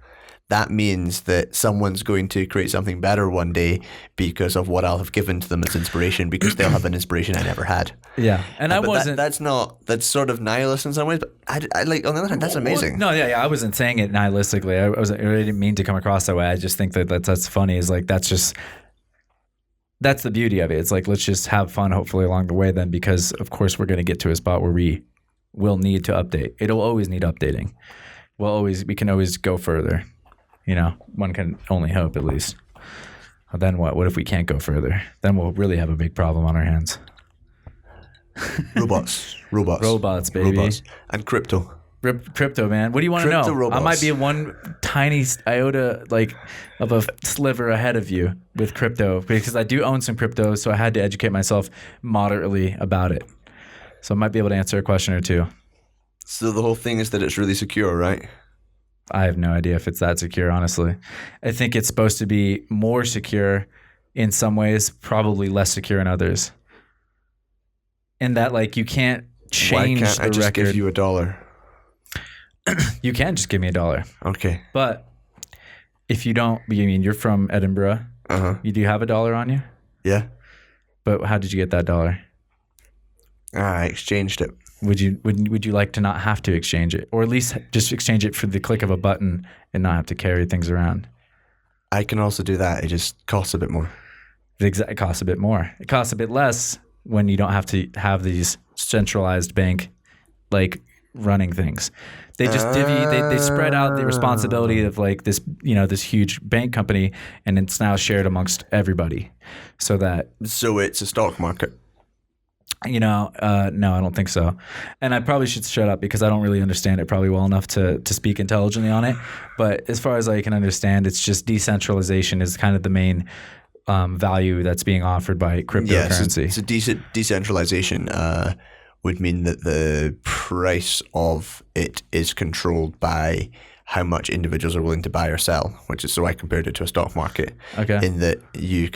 that means that someone's going to create something better one day because of what I'll have given to them as inspiration, because they'll have an inspiration I never had.
Yeah. And I wasn't.
That's sort of nihilist in some ways, but I like, on the other hand, that's amazing.
No, yeah. I wasn't saying it nihilistically. I didn't mean to come across that way. I just think that's funny. Is like, that's the beauty of it. It's like, let's just have fun, hopefully, along the way then, because of course we're going to get to a spot where we will need to update. It'll always need updating. We can always go further. One can only hope, at least. Well, then what? What if we can't go further? Then we'll really have a big problem on our hands.
Robots,
baby.
Robots. And crypto.
Crypto, man. What do you want to know?
Robots.
I might be one tiny iota of a sliver ahead of you with crypto, because I do own some crypto, so I had to educate myself moderately about it. So I might be able to answer a question or two.
So the whole thing is that it's really secure, right?
I have no idea if it's that secure, honestly. I think it's supposed to be more secure in some ways, probably less secure in others. In that, like, you can't change the record.
Why can't I just give you $1?
You can just give me $1.
Okay.
But if you don't, you're from Edinburgh.
Uh-huh.
You do have $1 on you?
Yeah.
But how did you get that $1?
I exchanged it.
Would you like to not have to exchange it, or at least just exchange it for the click of a button and not have to carry things around?
I can also do that. It just costs a bit more.
It costs a bit more. It costs a bit less when you don't have to have these centralized bank running things. They just they spread out the responsibility of this huge bank company, and it's now shared amongst everybody, so
it's a stock market.
No, I don't think so. And I probably should shut up because I don't really understand it probably well enough to speak intelligently on it. But as far as I can understand, it's just decentralization is kind of the main value that's being offered by cryptocurrency.
So decentralization would mean that the price of it is controlled by how much individuals are willing to buy or sell, which is, so I compared it to a stock market.
Okay.
In that you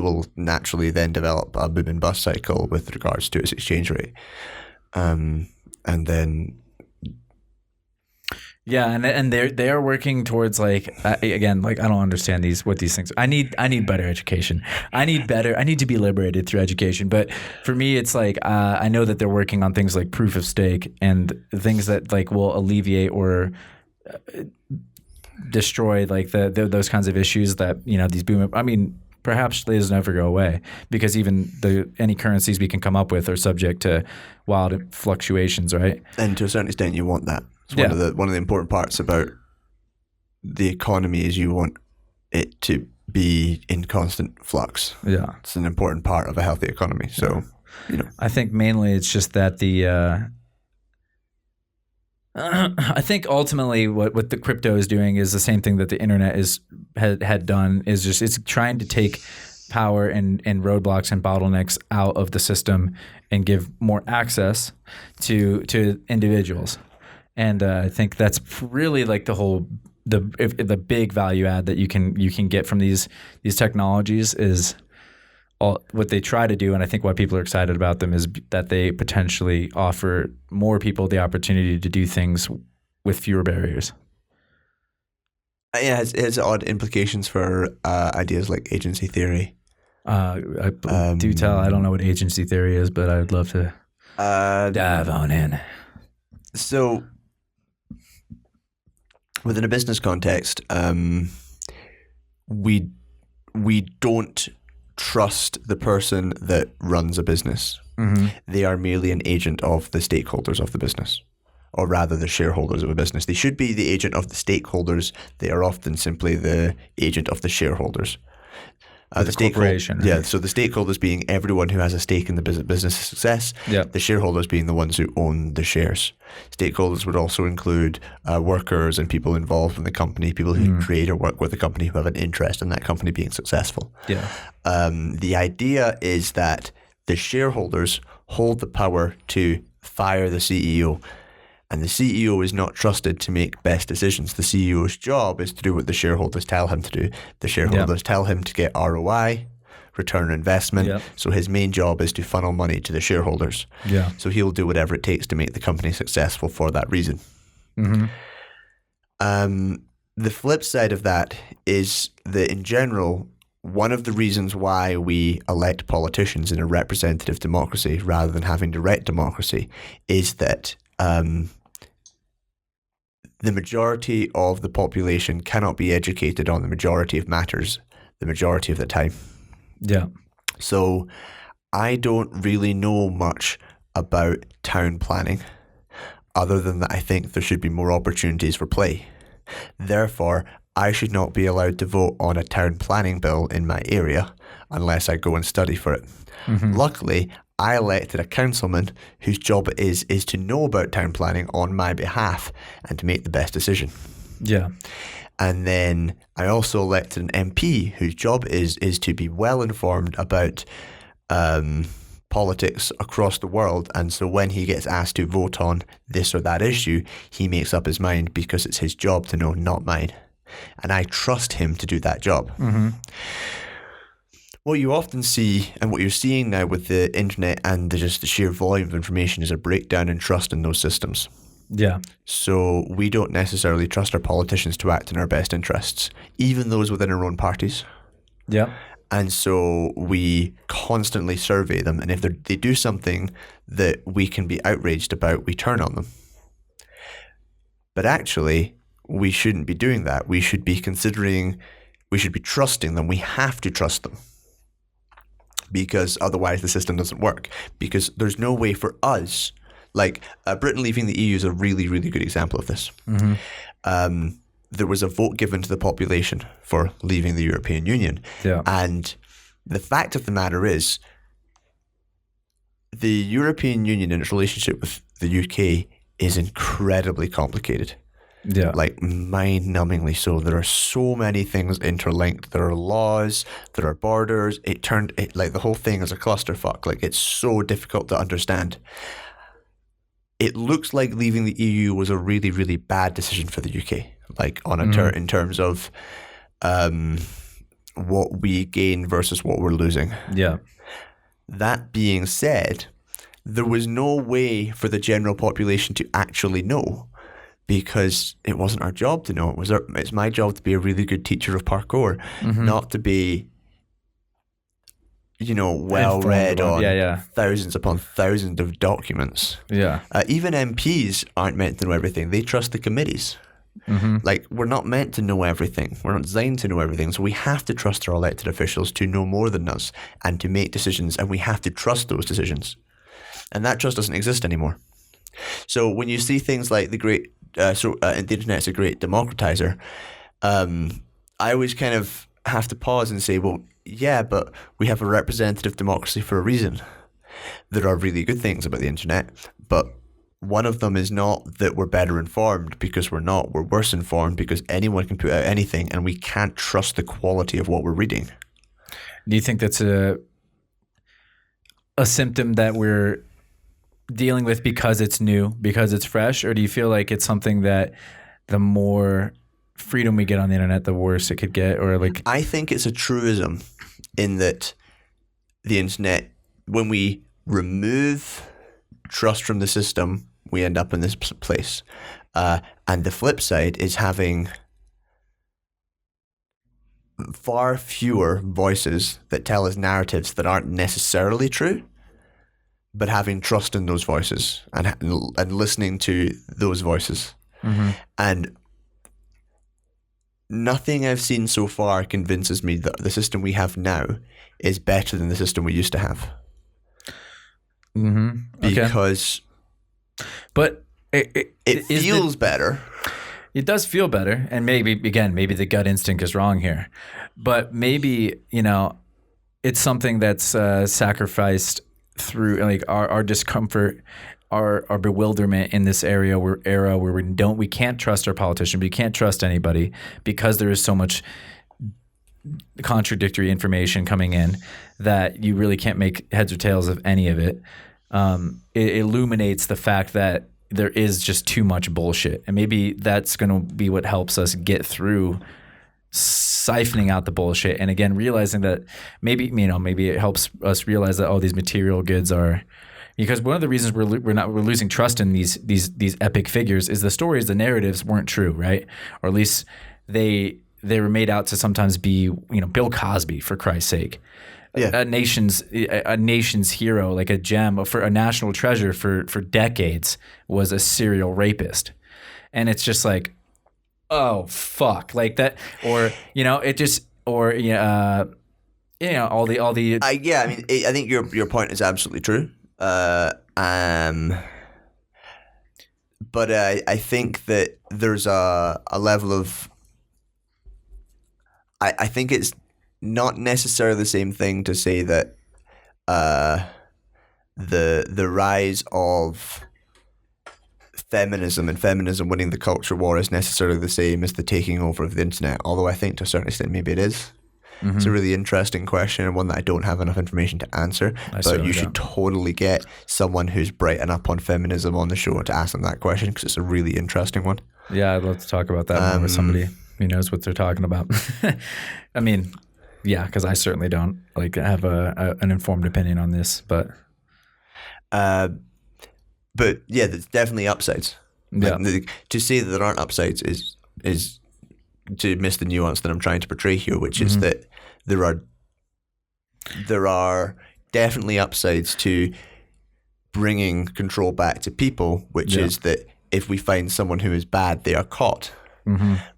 will naturally then develop a boom and bust cycle with regards to its exchange rate, and then.
Yeah, and they are working towards I don't understand what these things. I need better education. I need to be liberated through education. But for me, it's I know that they're working on things like proof of stake and things that will alleviate or destroy those kinds of issues that these boom. I mean, perhaps they just never go away, because even any currencies we can come up with are subject to wild fluctuations, right?
And to a certain extent, you want that. One of the important parts about the economy is you want it to be in constant flux. Yeah, it's an important part of a healthy economy. So,
I think mainly it's just that I think ultimately what the crypto is doing is the same thing that the internet had done. Is just it's trying to take power and roadblocks and bottlenecks out of the system and give more access to individuals. And I think that's really the big value add that you can get from these technologies is what they try to do, and I think why people are excited about them, is that they potentially offer more people the opportunity to do things with fewer barriers.
Yeah, it has odd implications for ideas like agency theory.
Do tell. I don't know what agency theory is, but I'd love to dive on in.
So, within a business context, we don't trust the person that runs a business.
Mm-hmm.
They are merely an agent of the stakeholders of the business, or rather the shareholders of a business. They should be the agent of the stakeholders. They are often simply the agent of the shareholders.
The corporation.
Yeah, so the stakeholders being everyone who has a stake in the business success,
Yeah.
the shareholders being the ones who own the shares. Stakeholders would also include workers and people involved in the company, people who create or work with the company who have an interest in that company being successful.
Yeah.
The idea is that the shareholders hold the power to fire the CEO. And the CEO is not trusted to make best decisions. The CEO's job is to do what the shareholders tell him to do. The shareholders tell him to get ROI, return on investment.
Yep.
So his main job is to funnel money to the shareholders.
Yeah.
So he'll do whatever it takes to make the company successful for that reason.
Mm-hmm.
The flip side of that is that in general, one of the reasons why we elect politicians in a representative democracy rather than having direct democracy is that the majority of the population cannot be educated on the majority of matters the majority of the time.
Yeah.
So I don't really know much about town planning other than that I think there should be more opportunities for play. Therefore, I should not be allowed to vote on a town planning bill in my area unless I go and study for it.
Mm-hmm.
Luckily, I elected a councilman whose job it is to know about town planning on my behalf and to make the best decision.
Yeah.
And then I also elected an MP whose job is to be well informed about politics across the world. And so when he gets asked to vote on this or that issue, he makes up his mind because it's his job to know, not mine. And I trust him to do that job.
Mm-hmm.
What you often see and what you're seeing now with the internet and the sheer volume of information is a breakdown in trust in those systems.
Yeah.
So we don't necessarily trust our politicians to act in our best interests, even those within our own parties.
Yeah.
And so we constantly survey them. And if they do something that we can be outraged about, we turn on them. But actually, we shouldn't be doing that. We should be trusting them. We have to trust them. Because otherwise the system doesn't work. Because there's no way for us, like Britain leaving the EU is a really, really good example of this.
Mm-hmm.
There was a vote given to the population for leaving the European Union.
Yeah.
And the fact of the matter is, the European Union and its relationship with the UK is incredibly complicated.
Yeah.
Like mind-numbingly so. There are so many things interlinked. There are laws, there are borders. Like the whole thing is a clusterfuck. Like it's so difficult to understand. It looks like leaving the EU was a really, really bad decision for the UK. Like on in terms of what we gain versus what we're losing.
Yeah. That
being said, there was no way for the general population to actually know. Because it wasn't our job to know. It's my job to be a really good teacher of parkour, not to be, well read on thousands upon thousands of documents.
Yeah.
Even MPs aren't meant to know everything. They trust the committees.
Mm-hmm.
Like, we're not meant to know everything. We're not designed to know everything. So we have to trust our elected officials to know more than us and to make decisions. And we have to trust those decisions. And that trust doesn't exist anymore. So when you see things like the internet's a great democratizer, I always kind of have to pause and say, well, yeah, but we have a representative democracy for a reason. There are really good things about the internet, but one of them is not that we're better informed, because we're not. We're worse informed because anyone can put out anything and we can't trust the quality of what we're reading.
Do you think that's a symptom that we're dealing with because it's new, because it's fresh, or do you feel like it's something that the more freedom we get on the internet, the worse it could get? Or like,
I think it's a truism in that the internet, when we remove trust from the system, we end up in this place. And the flip side is having far fewer voices that tell us narratives that aren't necessarily true, but having trust in those voices and listening to those voices. And nothing I've seen so far convinces me that the system we have now is better than the system we used to have.
Okay.
Because
but
it feels better.
It does feel better, and maybe the gut instinct is wrong here, but maybe it's something that's sacrificed through like our discomfort, our bewilderment in this era where we can't trust our politician, we can't trust anybody because there is so much contradictory information coming in that you really can't make heads or tails of any of it. It illuminates the fact that there is just too much bullshit. And maybe that's going to be what helps us get through siphoning out the bullshit. And again, realizing that maybe it helps us realize that, these material goods are, because one of the reasons we're losing trust in these epic figures is the stories, the narratives weren't true, right? Or at least they were made out to sometimes be, Bill Cosby, for Christ's sake.
Yeah.
A nation's hero, like a gem, for a national treasure for decades, was a serial rapist, and it's just like, oh fuck, like that, or it just, or all the.
I think your point is absolutely true. But I think that there's a level of. I think it's not necessarily the same thing to say that the rise of feminism and feminism winning the culture war is necessarily the same as the taking over of the internet, although I think to a certain extent maybe it is. It's a really interesting question and one that I don't have enough information to answer, but you should totally get someone who's bright enough on feminism on the show to ask them that question, because it's a really interesting one.
Yeah, I'd love to talk about that more with somebody who knows what they're talking about. I mean, yeah, because I certainly don't have an informed opinion on this, but yeah,
there's definitely upsides.
Yeah.
To say that there aren't upsides is to miss the nuance that I'm trying to portray here, which is that there are definitely upsides to bringing control back to people, which is that if we find someone who is bad, they are caught.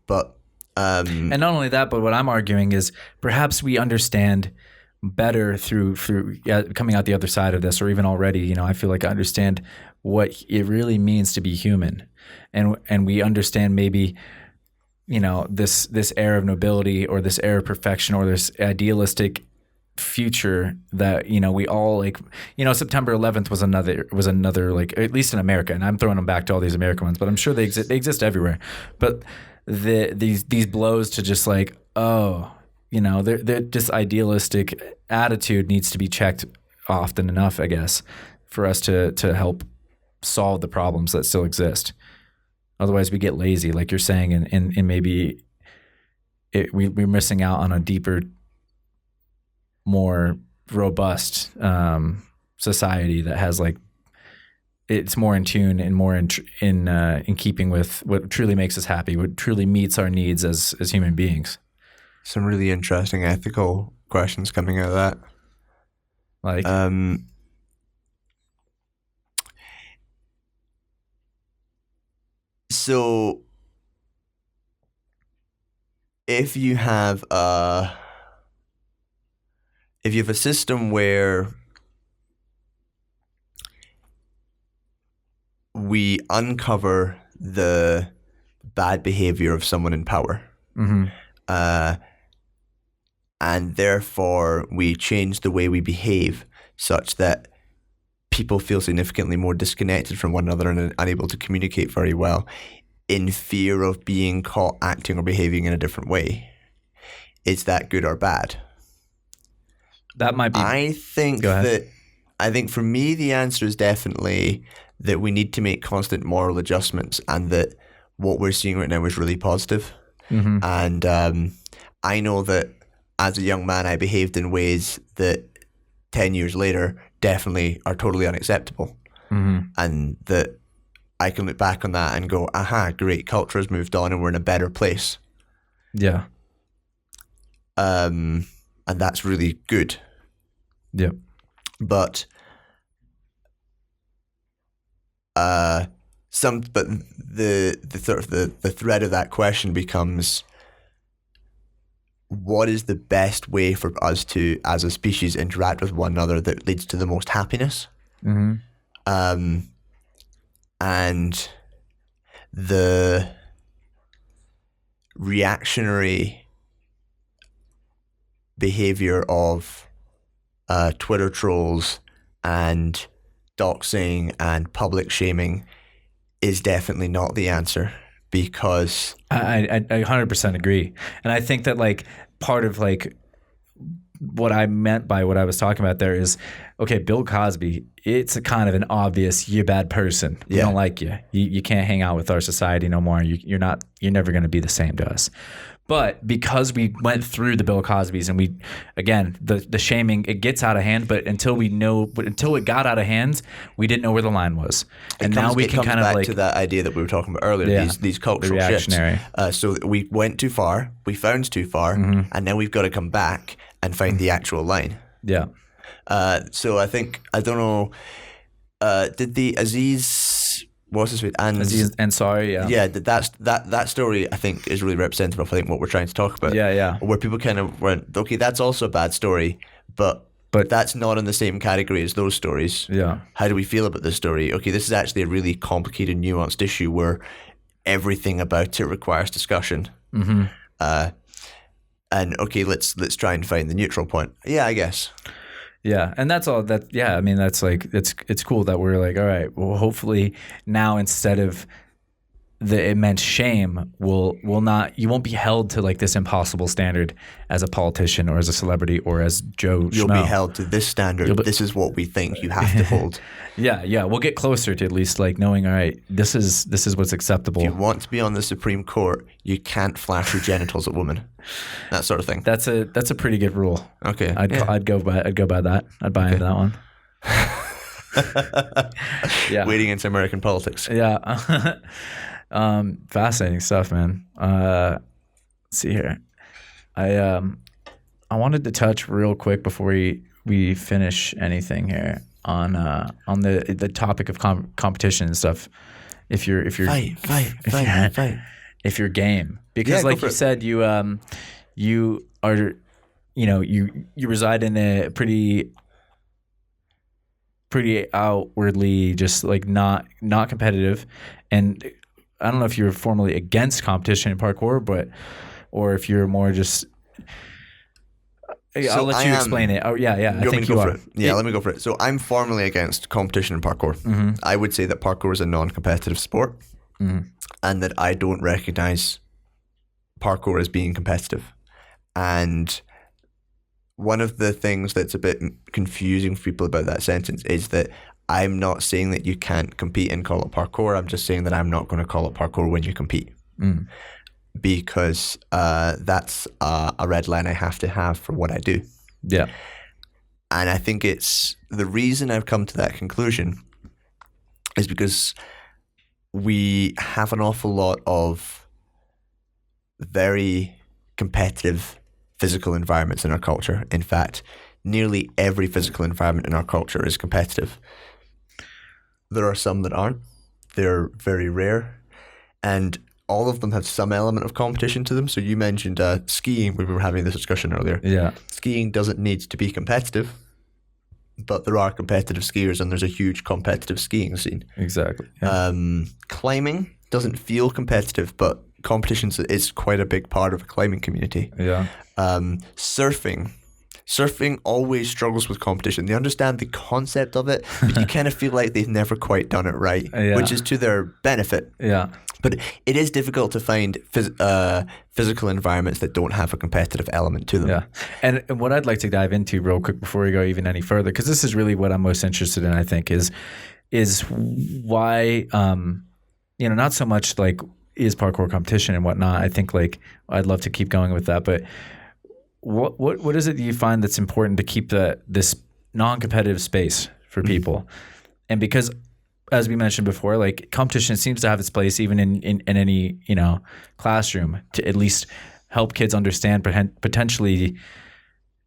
But and
not only that, but what I'm arguing is perhaps we understand better through coming out the other side of this, or even already, I feel like I understand what it really means to be human, and we understand maybe, this air of nobility, or this air of perfection, or this idealistic future that we all September 11th was another like, at least in America, and I'm throwing them back to all these American ones, but I'm sure they exist everywhere, but these blows to just like, this idealistic attitude needs to be checked often enough, I guess, for us to help solve the problems that still exist. Otherwise we get lazy, like you're saying, and maybe we're missing out on a deeper, more robust society that has it's more in tune and more in keeping with what truly makes us happy, what truly meets our needs as human beings.
Some really interesting ethical questions coming out of that. So if you have a system where we uncover the bad behavior of someone in power, and therefore we change the way we behave such that people feel significantly more disconnected from one another and unable to communicate very well in fear of being caught acting or behaving in a different way. Is that good or bad?
That might be.
I think for me the answer is definitely that we need to make constant moral adjustments, and that what we're seeing right now is really positive. And I know that as a young man I behaved in ways that 10 years later definitely are totally unacceptable. And that I can look back on that and go, aha, great, culture has moved on and we're in a better place.
Yeah.
And that's really good.
Yeah.
But the sort of the thread of that question becomes, what is the best way for us to, as a species, interact with one another that leads to the most happiness? And the reactionary behavior of Twitter trolls and doxing and public shaming is definitely not the answer, because
I 100% agree. And I think that like part of like what I meant by what I was talking about there is, okay, Bill Cosby, it's a kind of an obvious, you're a bad person. We don't like you. You can't hang out with our society no more. You're never going to be the same to us. But because we went through the Bill Cosbys and we, again, the shaming, it gets out of hand, but until it got out of hand, we didn't know where the line was. And now we can kind of like
to that idea that we were talking about earlier, these cultural shifts. So we went too far, we found too far, and now we've got to come back and find the actual line.
Yeah.
So I think, I don't know, did the Aziz, what's his name?
Aziz Ansari,
yeah. That story I think is really representative of, I think, what we're trying to talk about.
Yeah.
Where people kind of went, okay, that's also a bad story, but that's not in the same category as those stories.
Yeah.
How do we feel about this story? Okay, this is actually a really complicated, nuanced issue where everything about it requires discussion. And okay, let's try and find the neutral point. Yeah, I guess.
Yeah, and that's all that. Yeah, I mean, that's like it's cool that we're like, all right, well, hopefully now instead of the immense shame, you won't be held to like this impossible standard as a politician or as a celebrity or as Joe
You'll
Schmo.
be held to this standard. This is what we think you have to hold.
Yeah, we'll get closer to at least like knowing, all right, this is what's acceptable.
If you want to be on the Supreme Court, you can't flash your genitals at women. That sort of thing.
That's a pretty good rule.
Okay.
I'd go by that. I'd buy into that one. Yeah.
Wading into American politics.
Yeah. Fascinating stuff, man. Let's see here. I wanted to touch real quick before we finish anything here on the topic of competition and stuff. If you're
fight.
If you're game, because like you said, you are, you reside in a pretty outwardly just like not competitive, and I don't know if you're formally against competition in parkour, or if you're more just. I'll let you explain it. Oh yeah. I think you are.
Yeah, let me go for it. So I'm formally against competition in parkour. I would say that parkour is a non-competitive sport, and that I don't recognize parkour as being competitive. And one of the things that's a bit confusing for people about that sentence is that I'm not saying that you can't compete and call it parkour. I'm just saying that I'm not going to call it parkour when you compete. Because that's a red line I have to have for what I do.
Yeah.
And I think it's the reason I've come to that conclusion is because we have an awful lot of very competitive physical environments in our culture. In fact, nearly every physical environment in our culture is competitive. There are some that aren't. They're very rare. And all of them have some element of competition to them. So you mentioned skiing. We were having this discussion earlier.
Yeah.
Skiing doesn't need to be competitive, but there are competitive skiers and there's a huge competitive skiing scene.
Exactly. Yeah.
Climbing doesn't feel competitive, but competition is quite a big part of a climbing community.
Yeah.
Surfing always struggles with competition. They understand the concept of it, but you kind of feel like they've never quite done it right, which is to their benefit.
Yeah.
But it is difficult to find physical environments that don't have a competitive element to them.
Yeah. And what I'd like to dive into real quick before we go even any further, because this is really what I'm most interested in, I think, is why, not so much like is parkour competition and whatnot. I think like I'd love to keep going with that, but what is it that you find that's important to keep this non-competitive space for people. And because, as we mentioned before, like competition seems to have its place even in any, classroom to at least help kids understand potentially.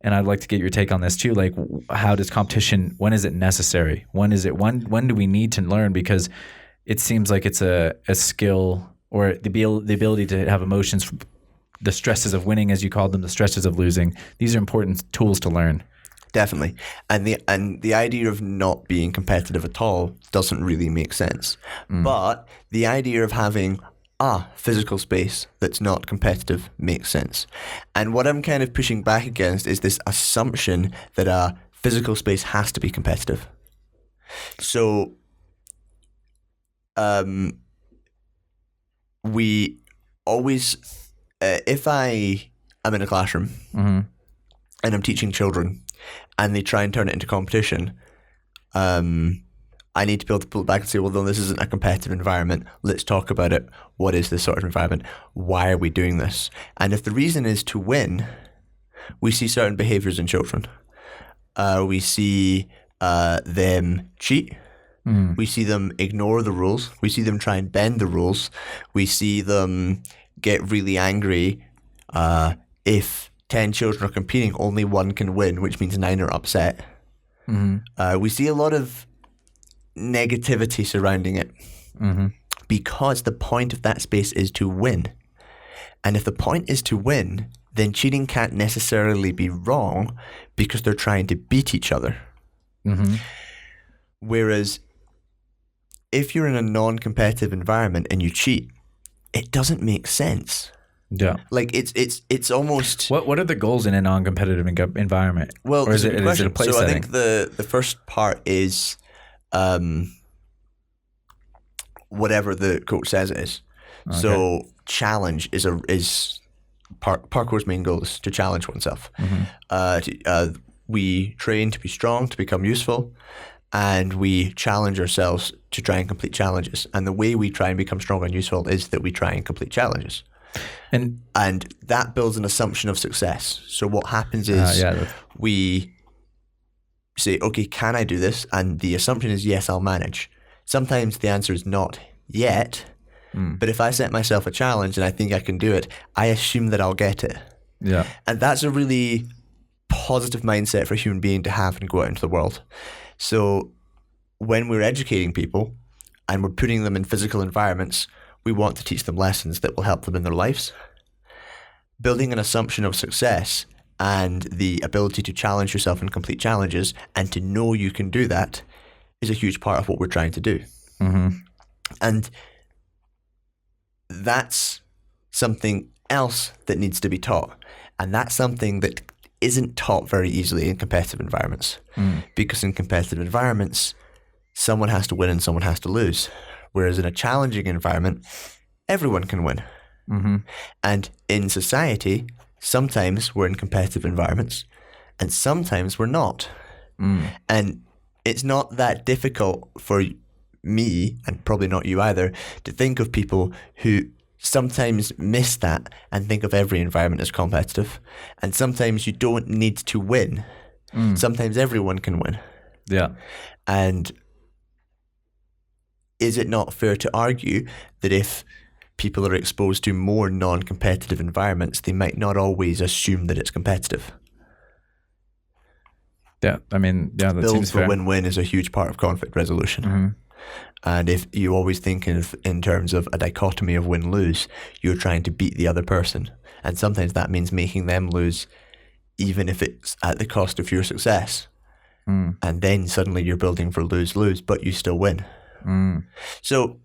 And I'd like to get your take on this too. Like, how does competition, when is it necessary? When do we need to learn? Because it seems like it's a skill, or the ability to have emotions, the stresses of winning, as you called them, the stresses of losing. These are important tools to learn.
Definitely. And the idea of not being competitive at all doesn't really make sense. But the idea of having a physical space that's not competitive makes sense. And what I'm kind of pushing back against is this assumption that a physical space has to be competitive. So we always, if I am in a classroom and I'm teaching children, and they try and turn it into competition, I need to be able to pull it back and say, well, no, this isn't a competitive environment. Let's talk about it. What is this sort of environment? Why are we doing this? And if the reason is to win, we see certain behaviors in children. We see them cheat. We see them ignore the rules. We see them try and bend the rules. We see them get really angry if 10 children are competing, only one can win, which means 9 are upset. We see a lot of negativity surrounding it because the point of that space is to win. And if the point is to win, then cheating can't necessarily be wrong because they're trying to beat each other. Whereas if you're in a non-competitive environment and you cheat, it doesn't make sense.
Yeah,
like it's almost.
What are the goals in a non-competitive environment?
Well,
or is it a play
so
setting?
I think the first part is whatever the coach says it is. Okay. So challenge is parkour's main goal is to challenge oneself. We train to be strong, to become useful, and we challenge ourselves to try and complete challenges. And the way we try and become strong and useful is that we try and complete challenges. And that builds an assumption of success. So what happens is we say, okay, can I do this? And the assumption is, yes, I'll manage. Sometimes the answer is not yet. But if I set myself a challenge and I think I can do it, I assume that I'll get it. Yeah. And that's a really positive mindset for a human being to have and go out into the world. So when we're educating people and we're putting them in physical environments, we want to teach them lessons that will help them in their lives. Building an assumption of success and the ability to challenge yourself and complete challenges and to know you can do that is a huge part of what we're trying to do. And that's something else that needs to be taught. And that's something that isn't taught very easily in competitive environments. Because in competitive environments, someone has to win and someone has to lose. Whereas in a challenging environment, everyone can win. And in society, sometimes we're in competitive environments and sometimes we're not. And it's not that difficult for me, and probably not you either, to think of people who sometimes miss that and think of every environment as competitive. And sometimes you don't need to win. Sometimes everyone can win. Yeah. And is it not fair to argue that if people are exposed to more non-competitive environments, they might not always assume that it's competitive?
Yeah, I mean, yeah, that seems fair.
Build for win-win is a huge part of conflict resolution. And if you always think in terms of a dichotomy of win-lose, you're trying to beat the other person. And sometimes that means making them lose, even if it's at the cost of your success. And then suddenly you're building for lose-lose, but you still win. So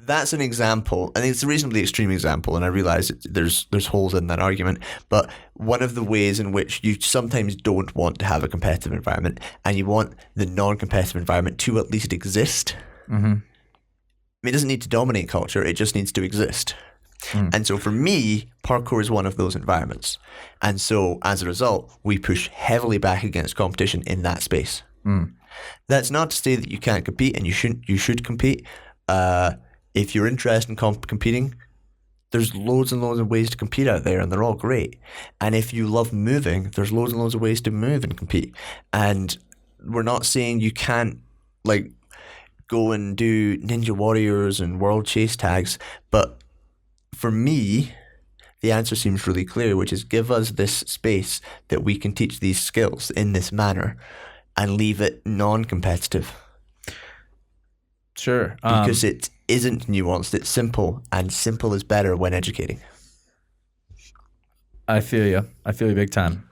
that's an example. I think it's a reasonably extreme example, and I realize there's holes in that argument. But one of the ways in which you sometimes don't want to have a competitive environment, and you want the non-competitive environment to at least exist. It doesn't need to dominate culture; it just needs to exist. And so for me, parkour is one of those environments. And so as a result, we push heavily back against competition in that space. That's not to say that you can't compete, and you should compete. If you're interested in competing, there's loads and loads of ways to compete out there, and they're all great. And if you love moving, there's loads and loads of ways to move and compete. And we're not saying you can't like go and do Ninja Warriors and World Chase tags, but for me, the answer seems really clear, which is give us this space that we can teach these skills in this manner and leave it non-competitive.
Sure.
Because it isn't nuanced, it's simple, and simple is better when educating.
I feel you big time.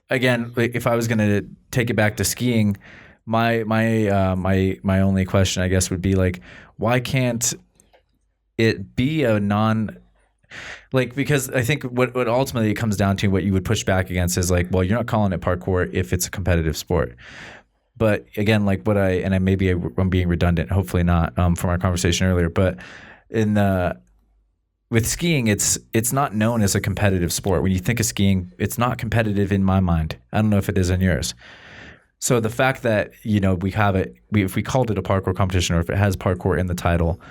Again, if I was going to take it back to skiing, my only question, I guess, would be like, why can't it be a because I think what ultimately it comes down to, what you would push back against is like, well, you're not calling it parkour if it's a competitive sport. But again, like maybe I'm being redundant, hopefully not, from our conversation earlier, but with skiing, it's not known as a competitive sport. When you think of skiing, it's not competitive in my mind. I don't know if it is in yours. So the fact that, we have it, if we called it a parkour competition, or if it has parkour in the title,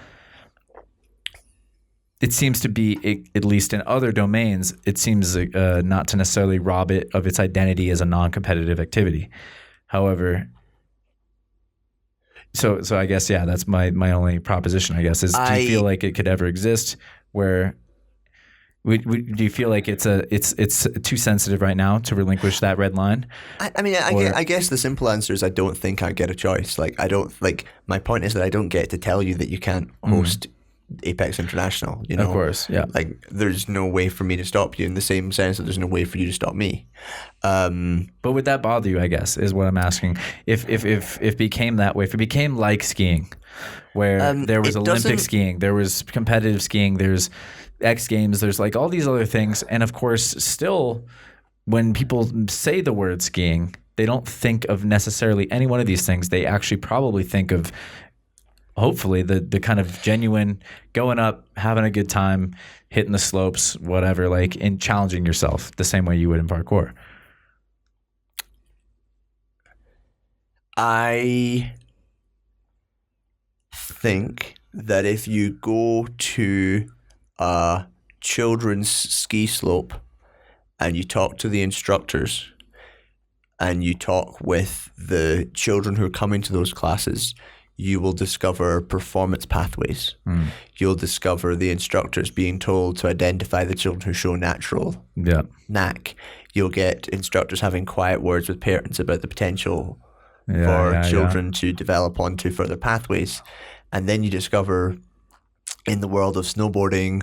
it seems to be, at least in other domains, it seems not to necessarily rob it of its identity as a non-competitive activity. However, so I guess, yeah, that's my only proposition, I guess, is do you feel like it could ever exist where do you feel like it's too sensitive right now to relinquish that red line?
I guess the simple answer is I don't think I get a choice. Like, my point is that I don't get to tell you that you can't host Apex International,
Of course, yeah.
Like, there's no way for me to stop you in the same sense that there's no way for you to stop me.
But would that bother you, I guess, is what I'm asking. If it became that way, if it became like skiing, where there was Olympic skiing, there was competitive skiing, there's X Games, there's like all these other things, and of course, still, when people say the word skiing, they don't think of necessarily any one of these things. They actually probably think of, hopefully, the kind of genuine going up, having a good time, hitting the slopes, whatever, like, and challenging yourself the same way you would in parkour.
I think that if you go to a children's ski slope and you talk to the instructors and you talk with the children who are coming to those classes, you will discover performance pathways. You'll discover the instructors being told to identify the children who show natural knack. You'll get instructors having quiet words with parents about the potential for children to develop onto further pathways. And then you discover in the world of snowboarding,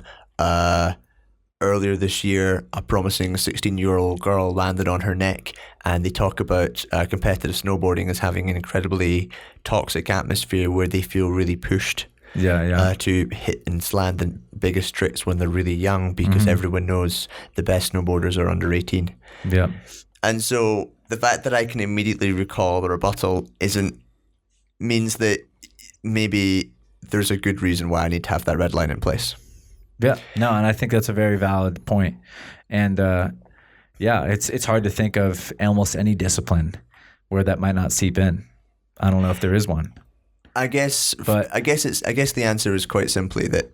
earlier this year, a promising 16-year-old girl landed on her neck, and they talk about competitive snowboarding as having an incredibly toxic atmosphere where they feel really pushed to hit and land the biggest tricks when they're really young, because everyone knows the best snowboarders are under 18.
Yeah.
And so the fact that I can immediately recall the rebuttal means that maybe there's a good reason why I need to have that red line in place.
Yeah, no, and I think that's a very valid point. And it's hard to think of almost any discipline where that might not seep in. I don't know if there is one.
I guess the answer is quite simply that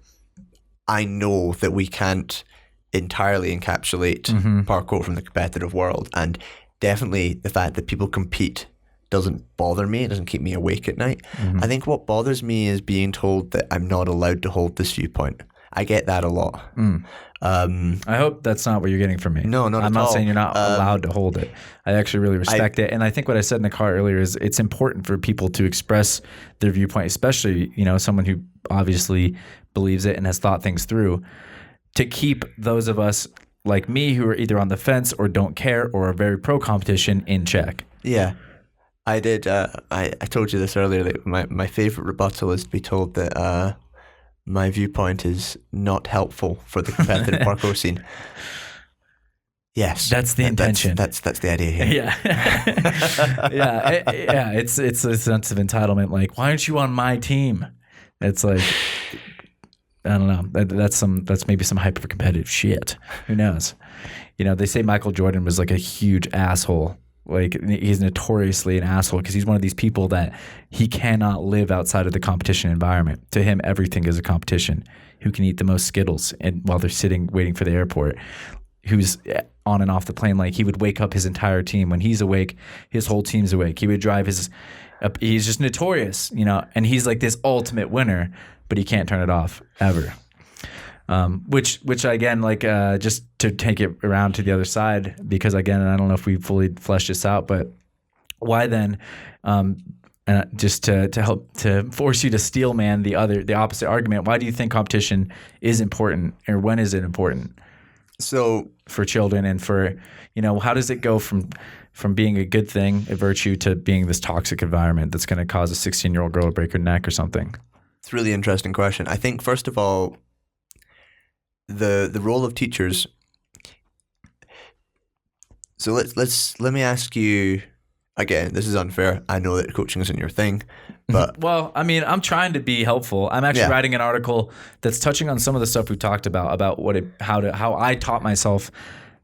I know that we can't entirely encapsulate parkour from the competitive world, and definitely the fact that people compete doesn't bother me. It doesn't keep me awake at night. I think what bothers me is being told that I'm not allowed to hold this viewpoint. I get that a lot.
I hope that's not what you're getting from me.
No, not at all.
I'm not saying you're not allowed to hold it. I actually really respect it. And I think what I said in the car earlier is it's important for people to express their viewpoint, especially, someone who obviously believes it and has thought things through, to keep those of us like me who are either on the fence or don't care or are very pro competition in check.
Yeah. I did. I told you this earlier, that my favorite rebuttal is to be told that my viewpoint is not helpful for the competitive parkour scene. Yes,
that's the intention.
That's the idea here.
Yeah, It's a sense of entitlement. Like, why aren't you on my team? It's like, I don't know. That's maybe some hyper competitive shit. Who knows? They say Michael Jordan was like a huge asshole. Like, he's notoriously an asshole because he's one of these people that he cannot live outside of the competition environment. To him, everything is a competition. Who can eat the most Skittles and while they're sitting waiting for the airport? who's on and off the plane. Like he would wake up his entire team. When he's awake, his whole team's awake. He would drive he's just notorious, and he's like this ultimate winner, but he can't turn it off ever. Which again, like just to take it around to the other side, because again, I don't know if we fully fleshed this out, but why then, just to help to force you to steel man the opposite argument, why do you think competition is important, or when is it important?
So
for children, and for, how does it go from being a good thing, a virtue, to being this toxic environment that's going to cause a 16-year-old girl to break her neck or something?
It's a really interesting question. I think, first of all, the role of teachers. So let me ask you again. This is unfair. I know that coaching isn't your thing, but
well, I mean, I'm trying to be helpful. I'm actually writing an article that's touching on some of the stuff we talked about how I taught myself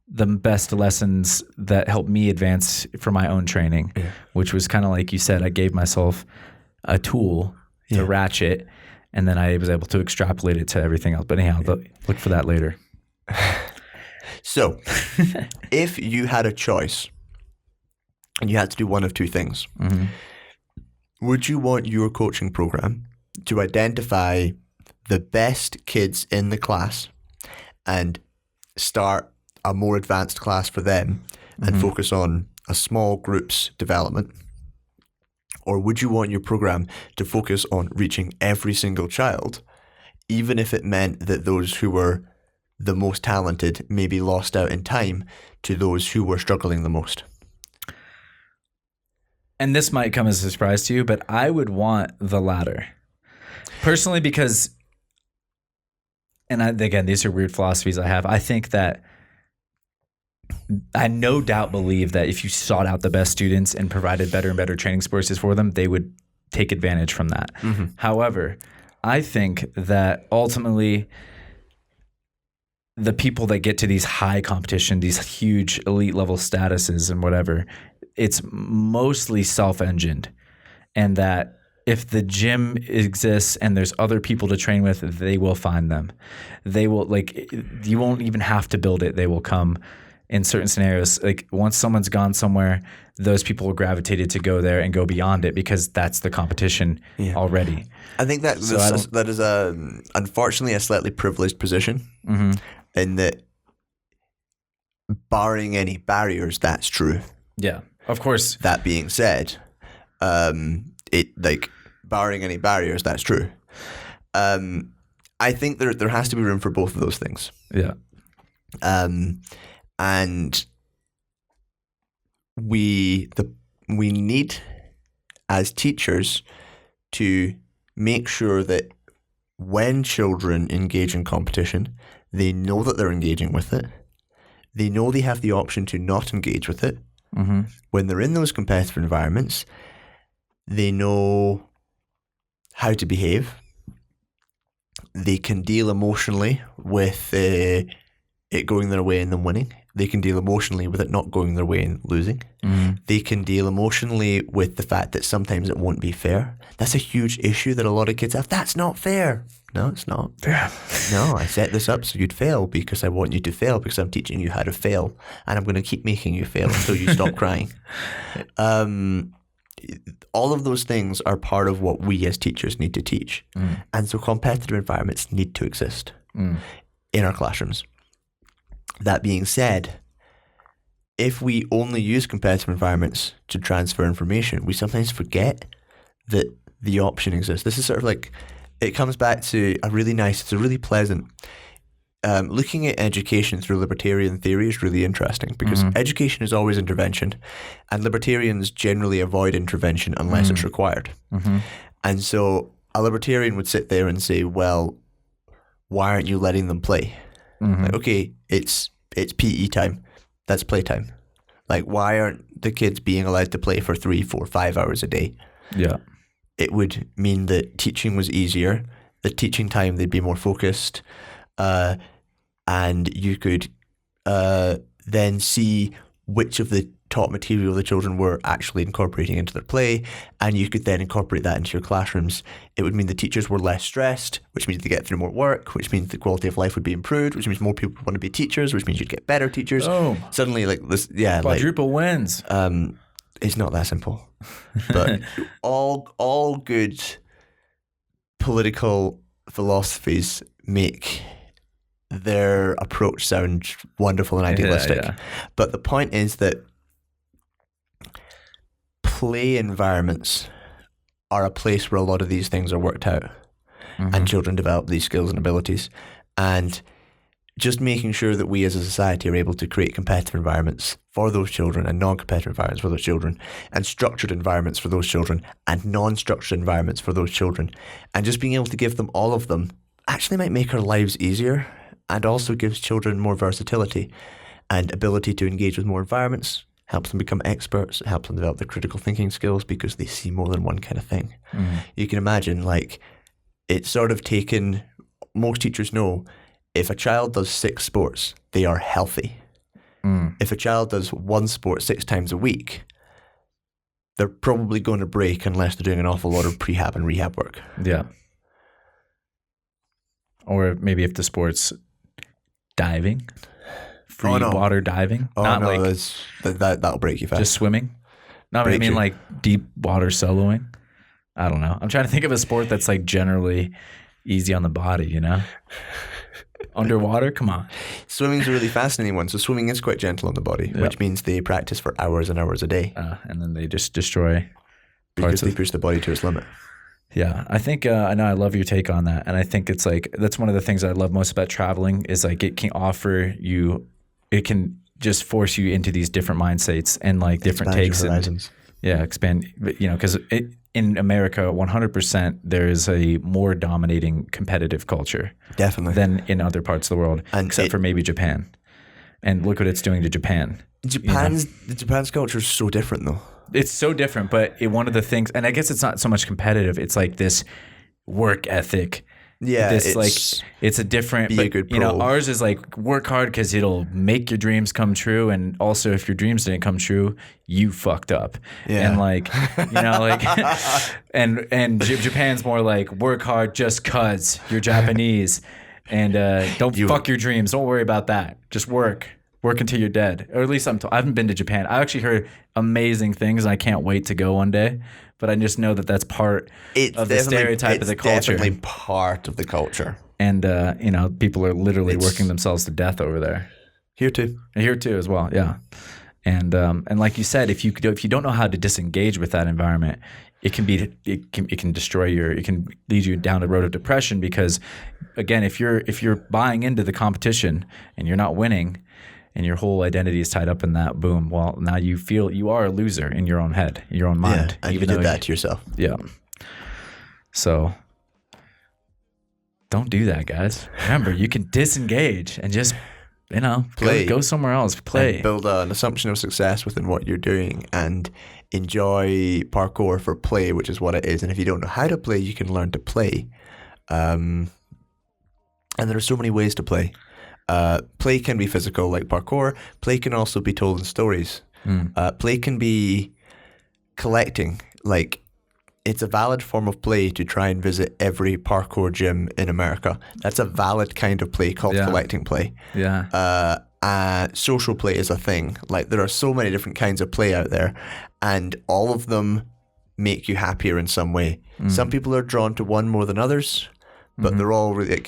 the best lessons that helped me advance for my own training, which was kind of like you said. I gave myself a tool to ratchet, and then I was able to extrapolate it to everything else. But anyhow, look for that later.
So, if you had a choice and you had to do one of two things, would you want your coaching program to identify the best kids in the class and start a more advanced class for them and focus on a small group's development? Or would you want your program to focus on reaching every single child, even if it meant that those who were the most talented maybe lost out in time to those who were struggling the most?
And this might come as a surprise to you, but I would want the latter. Personally, because, again, these are weird philosophies I have. I think that I no doubt believe that if you sought out the best students and provided better and better training spaces for them, they would take advantage from that. However, I think that ultimately the people that get to these high competition, these huge elite level statuses and whatever, it's mostly self-engined, and that if the gym exists and there's other people to train with, they will find them. They will, like, you won't even have to build it. They will come in certain scenarios. Like once someone's gone somewhere, those people will gravitate to go there and go beyond it because that's the competition already.
I think that that is unfortunately a slightly privileged position in that, barring any barriers, that's true.
Yeah, of course.
That being said, barring any barriers, that's true. I think there has to be room for both of those things.
Yeah.
And we need, as teachers, to make sure that when children engage in competition, they know that they're engaging with it. They know they have the option to not engage with it. When they're in those competitive environments, they know how to behave. They can deal emotionally with it going their way and them winning. They can deal emotionally with it not going their way and losing. They can deal emotionally with the fact that sometimes it won't be fair. That's a huge issue that a lot of kids have. That's not fair. No, it's not. Yeah. No, I set this up so you'd fail because I want you to fail because I'm teaching you how to fail, and I'm going to keep making you fail until you stop crying. All of those things are part of what we as teachers need to teach. And so competitive environments need to exist in our classrooms. That being said, if we only use competitive environments to transfer information, we sometimes forget that the option exists. This is sort of like, it comes back to it's a really pleasant, looking at education through libertarian theory is really interesting because education is always intervention, and libertarians generally avoid intervention unless it's required. And so a libertarian would sit there and say, well, why aren't you letting them play? Like, okay, it's PE time. That's playtime. Like, why aren't the kids being allowed to play for 3, 4, 5 hours a day? Yeah. It would mean that teaching was easier. The teaching time, they'd be more focused. And you could then see which of the taught material the children were actually incorporating into their play, and you could then incorporate that into your classrooms. It would mean the teachers were less stressed, which means they get through more work, which means the quality of life would be improved, which means more people would want to be teachers, which means you'd get better teachers.
Oh,
suddenly, like this, yeah,
quadruple wins.
It's not that simple, but all good political philosophies make their approach sound wonderful and idealistic.
Yeah.
But the point is that play environments are a place where a lot of these things are worked out, and children develop these skills and abilities. And just making sure that we as a society are able to create competitive environments for those children and non-competitive environments for those children, and structured environments for those children and non-structured environments for those children, and just being able to give them all of them actually might make our lives easier, and also gives children more versatility and ability to engage with more environments, helps them become experts, helps them develop their critical thinking skills because they see more than one kind of thing. You can imagine, like, it's sort of taken, most teachers know, if a child does 6 sports, they are healthy. If a child does one sport 6 times a week, they're probably going to break unless they're doing an awful lot of prehab and rehab work.
Yeah. Or maybe if the sport's diving, free water diving, not
no,
like
that'll break you fast.
just swimming. No, but I mean like deep water soloing. I don't know. I'm trying to think of a sport that's like generally easy on the body, you know? Underwater, come on.
Swimming's a really fascinating one. So swimming is quite gentle on the body, which means they practice for hours and hours a day.
And then they just destroy
because they push the body to its limit.
Yeah, I think I know I love your take on that, and I think it's like that's one of the things I love most about traveling is like it can offer you, it can just force you into these different mindsets and like different takes and expand. You know, because in America, 100% there is a more dominating competitive culture,
definitely,
than in other parts of the world, and except for maybe Japan. And look what it's doing to Japan.
Japan's culture is so different though.
It's so different, but one of the things, and I guess it's not so much competitive. It's like this work ethic.
Yeah,
it's a different. But, you know, ours is like work hard because it'll make your dreams come true, and also if your dreams didn't come true, you fucked up. Yeah. And like, you know, like, and Japan's more like work hard just cause you're Japanese, and don't fuck your dreams. Don't worry about that. Just work until you're dead. Or at least I haven't been to Japan. I actually heard amazing things, and I can't wait to go one day. But I just know that that's part of the stereotype of the culture. It's
definitely part of the culture.
And, you know, people are literally working themselves to death over there.
Here too.
And here too as well, yeah. And like you said, if you don't know how to disengage with that environment, it can destroy it can lead you down the road of depression because, again, if you're buying into the competition and you're not winning, and your whole identity is tied up in that, boom, well, now you feel you are a loser in your own head, in your own mind.
Yeah, and you did that to yourself.
Yeah. So don't do that, guys. Remember, you can disengage and just, you know, go somewhere else, play.
And build an assumption of success within what you're doing and enjoy parkour for play, which is what it is. And if you don't know how to play, you can learn to play. And there are so many ways to play. Play can be physical like parkour. Play can also be told in stories. Play can be collecting. Like, it's a valid form of play to try and visit every parkour gym in America. That's a valid kind of play called collecting play. Yeah. Social play is a thing. Like, there are so many different kinds of play out there, and all of them make you happier in some way. Some people are drawn to one more than others, but they're all really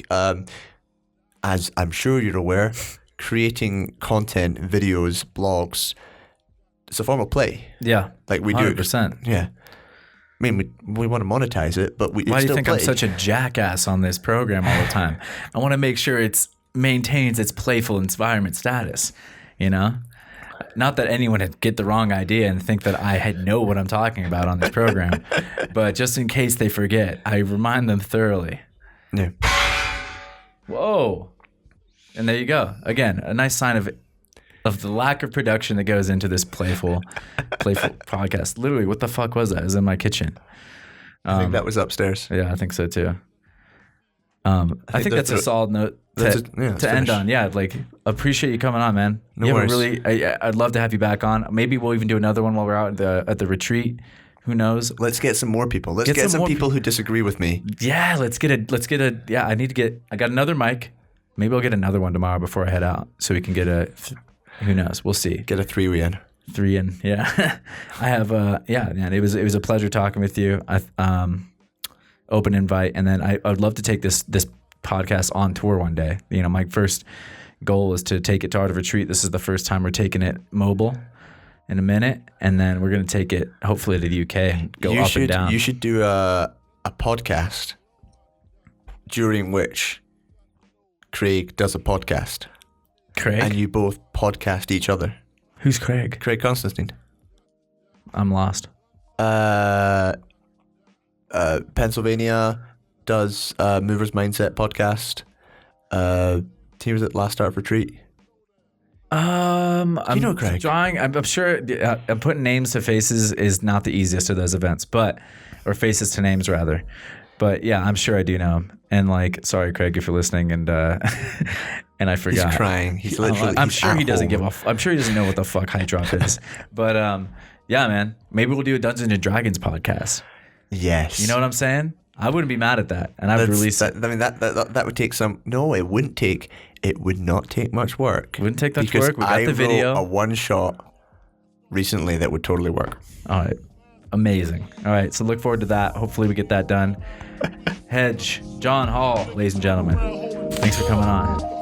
as I'm sure you're aware, creating content, videos, blogs, it's a form of play.
Yeah.
Like we
100%.
do. Yeah. I mean, we want to monetize it, but we
Why do you think
play.
I'm such a jackass on this program all the time? I want to make sure it maintains its playful environment status, you know? Not that anyone would get the wrong idea and think that I know what I'm talking about on this program, but just in case they forget, I remind them thoroughly.
Yeah.
Whoa. And there you go. Again, a nice sign of the lack of production that goes into this playful podcast. Literally, what the fuck was that? It was in my kitchen.
I think that was upstairs.
Yeah, I think so too. I think that's a solid note. to end on. Yeah, like appreciate you coming on, man.
No
you
worries.
I'd love to have you back on. Maybe we'll even do another one while we're out at the retreat. Who knows?
Let's get some more people. Let's get some people who disagree with me.
Yeah, let's get a. Yeah, I got another mic. Maybe I'll get another one tomorrow before I head out, so we can get who knows? We'll see.
Get a 3 in.
3 in. Yeah, I have. Yeah, man. It was a pleasure talking with you. Open invite, and then I'd love to take this podcast on tour one day. You know, my first goal is to take it to Art of Retreat. This is the first time we're taking it mobile in a minute, and then we're going to take it hopefully to the UK and go up and down.
You should do a podcast during which Craig does a podcast.
Craig?
And you both podcast each other.
Who's Craig?
Craig Constantine.
I'm lost.
Pennsylvania does Movers Mindset podcast. He was at last Art of Retreat.
I'm
Craig?
I'm sure I'm putting names to faces is not the easiest of those events, or faces to names rather. But yeah, I'm sure I do know him. And like, sorry, Craig, if you're listening, and and I forgot.
He's crying. He's literally.
I'm sure he doesn't give off. I'm sure he doesn't know what the fuck HEIGHT Drop is. But yeah, man, maybe we'll do a Dungeons and Dragons podcast.
Yes.
You know what I'm saying? I wouldn't be mad at that, and I would release it.
I mean, that would take some. No, it wouldn't take. It would not take much work.
Wouldn't take much work. We got the video.
I wrote a one shot recently that would totally work.
All right, amazing. All right, so look forward to that. Hopefully, we get that done. Hedge, John Hall, ladies and gentlemen. Thanks for coming on.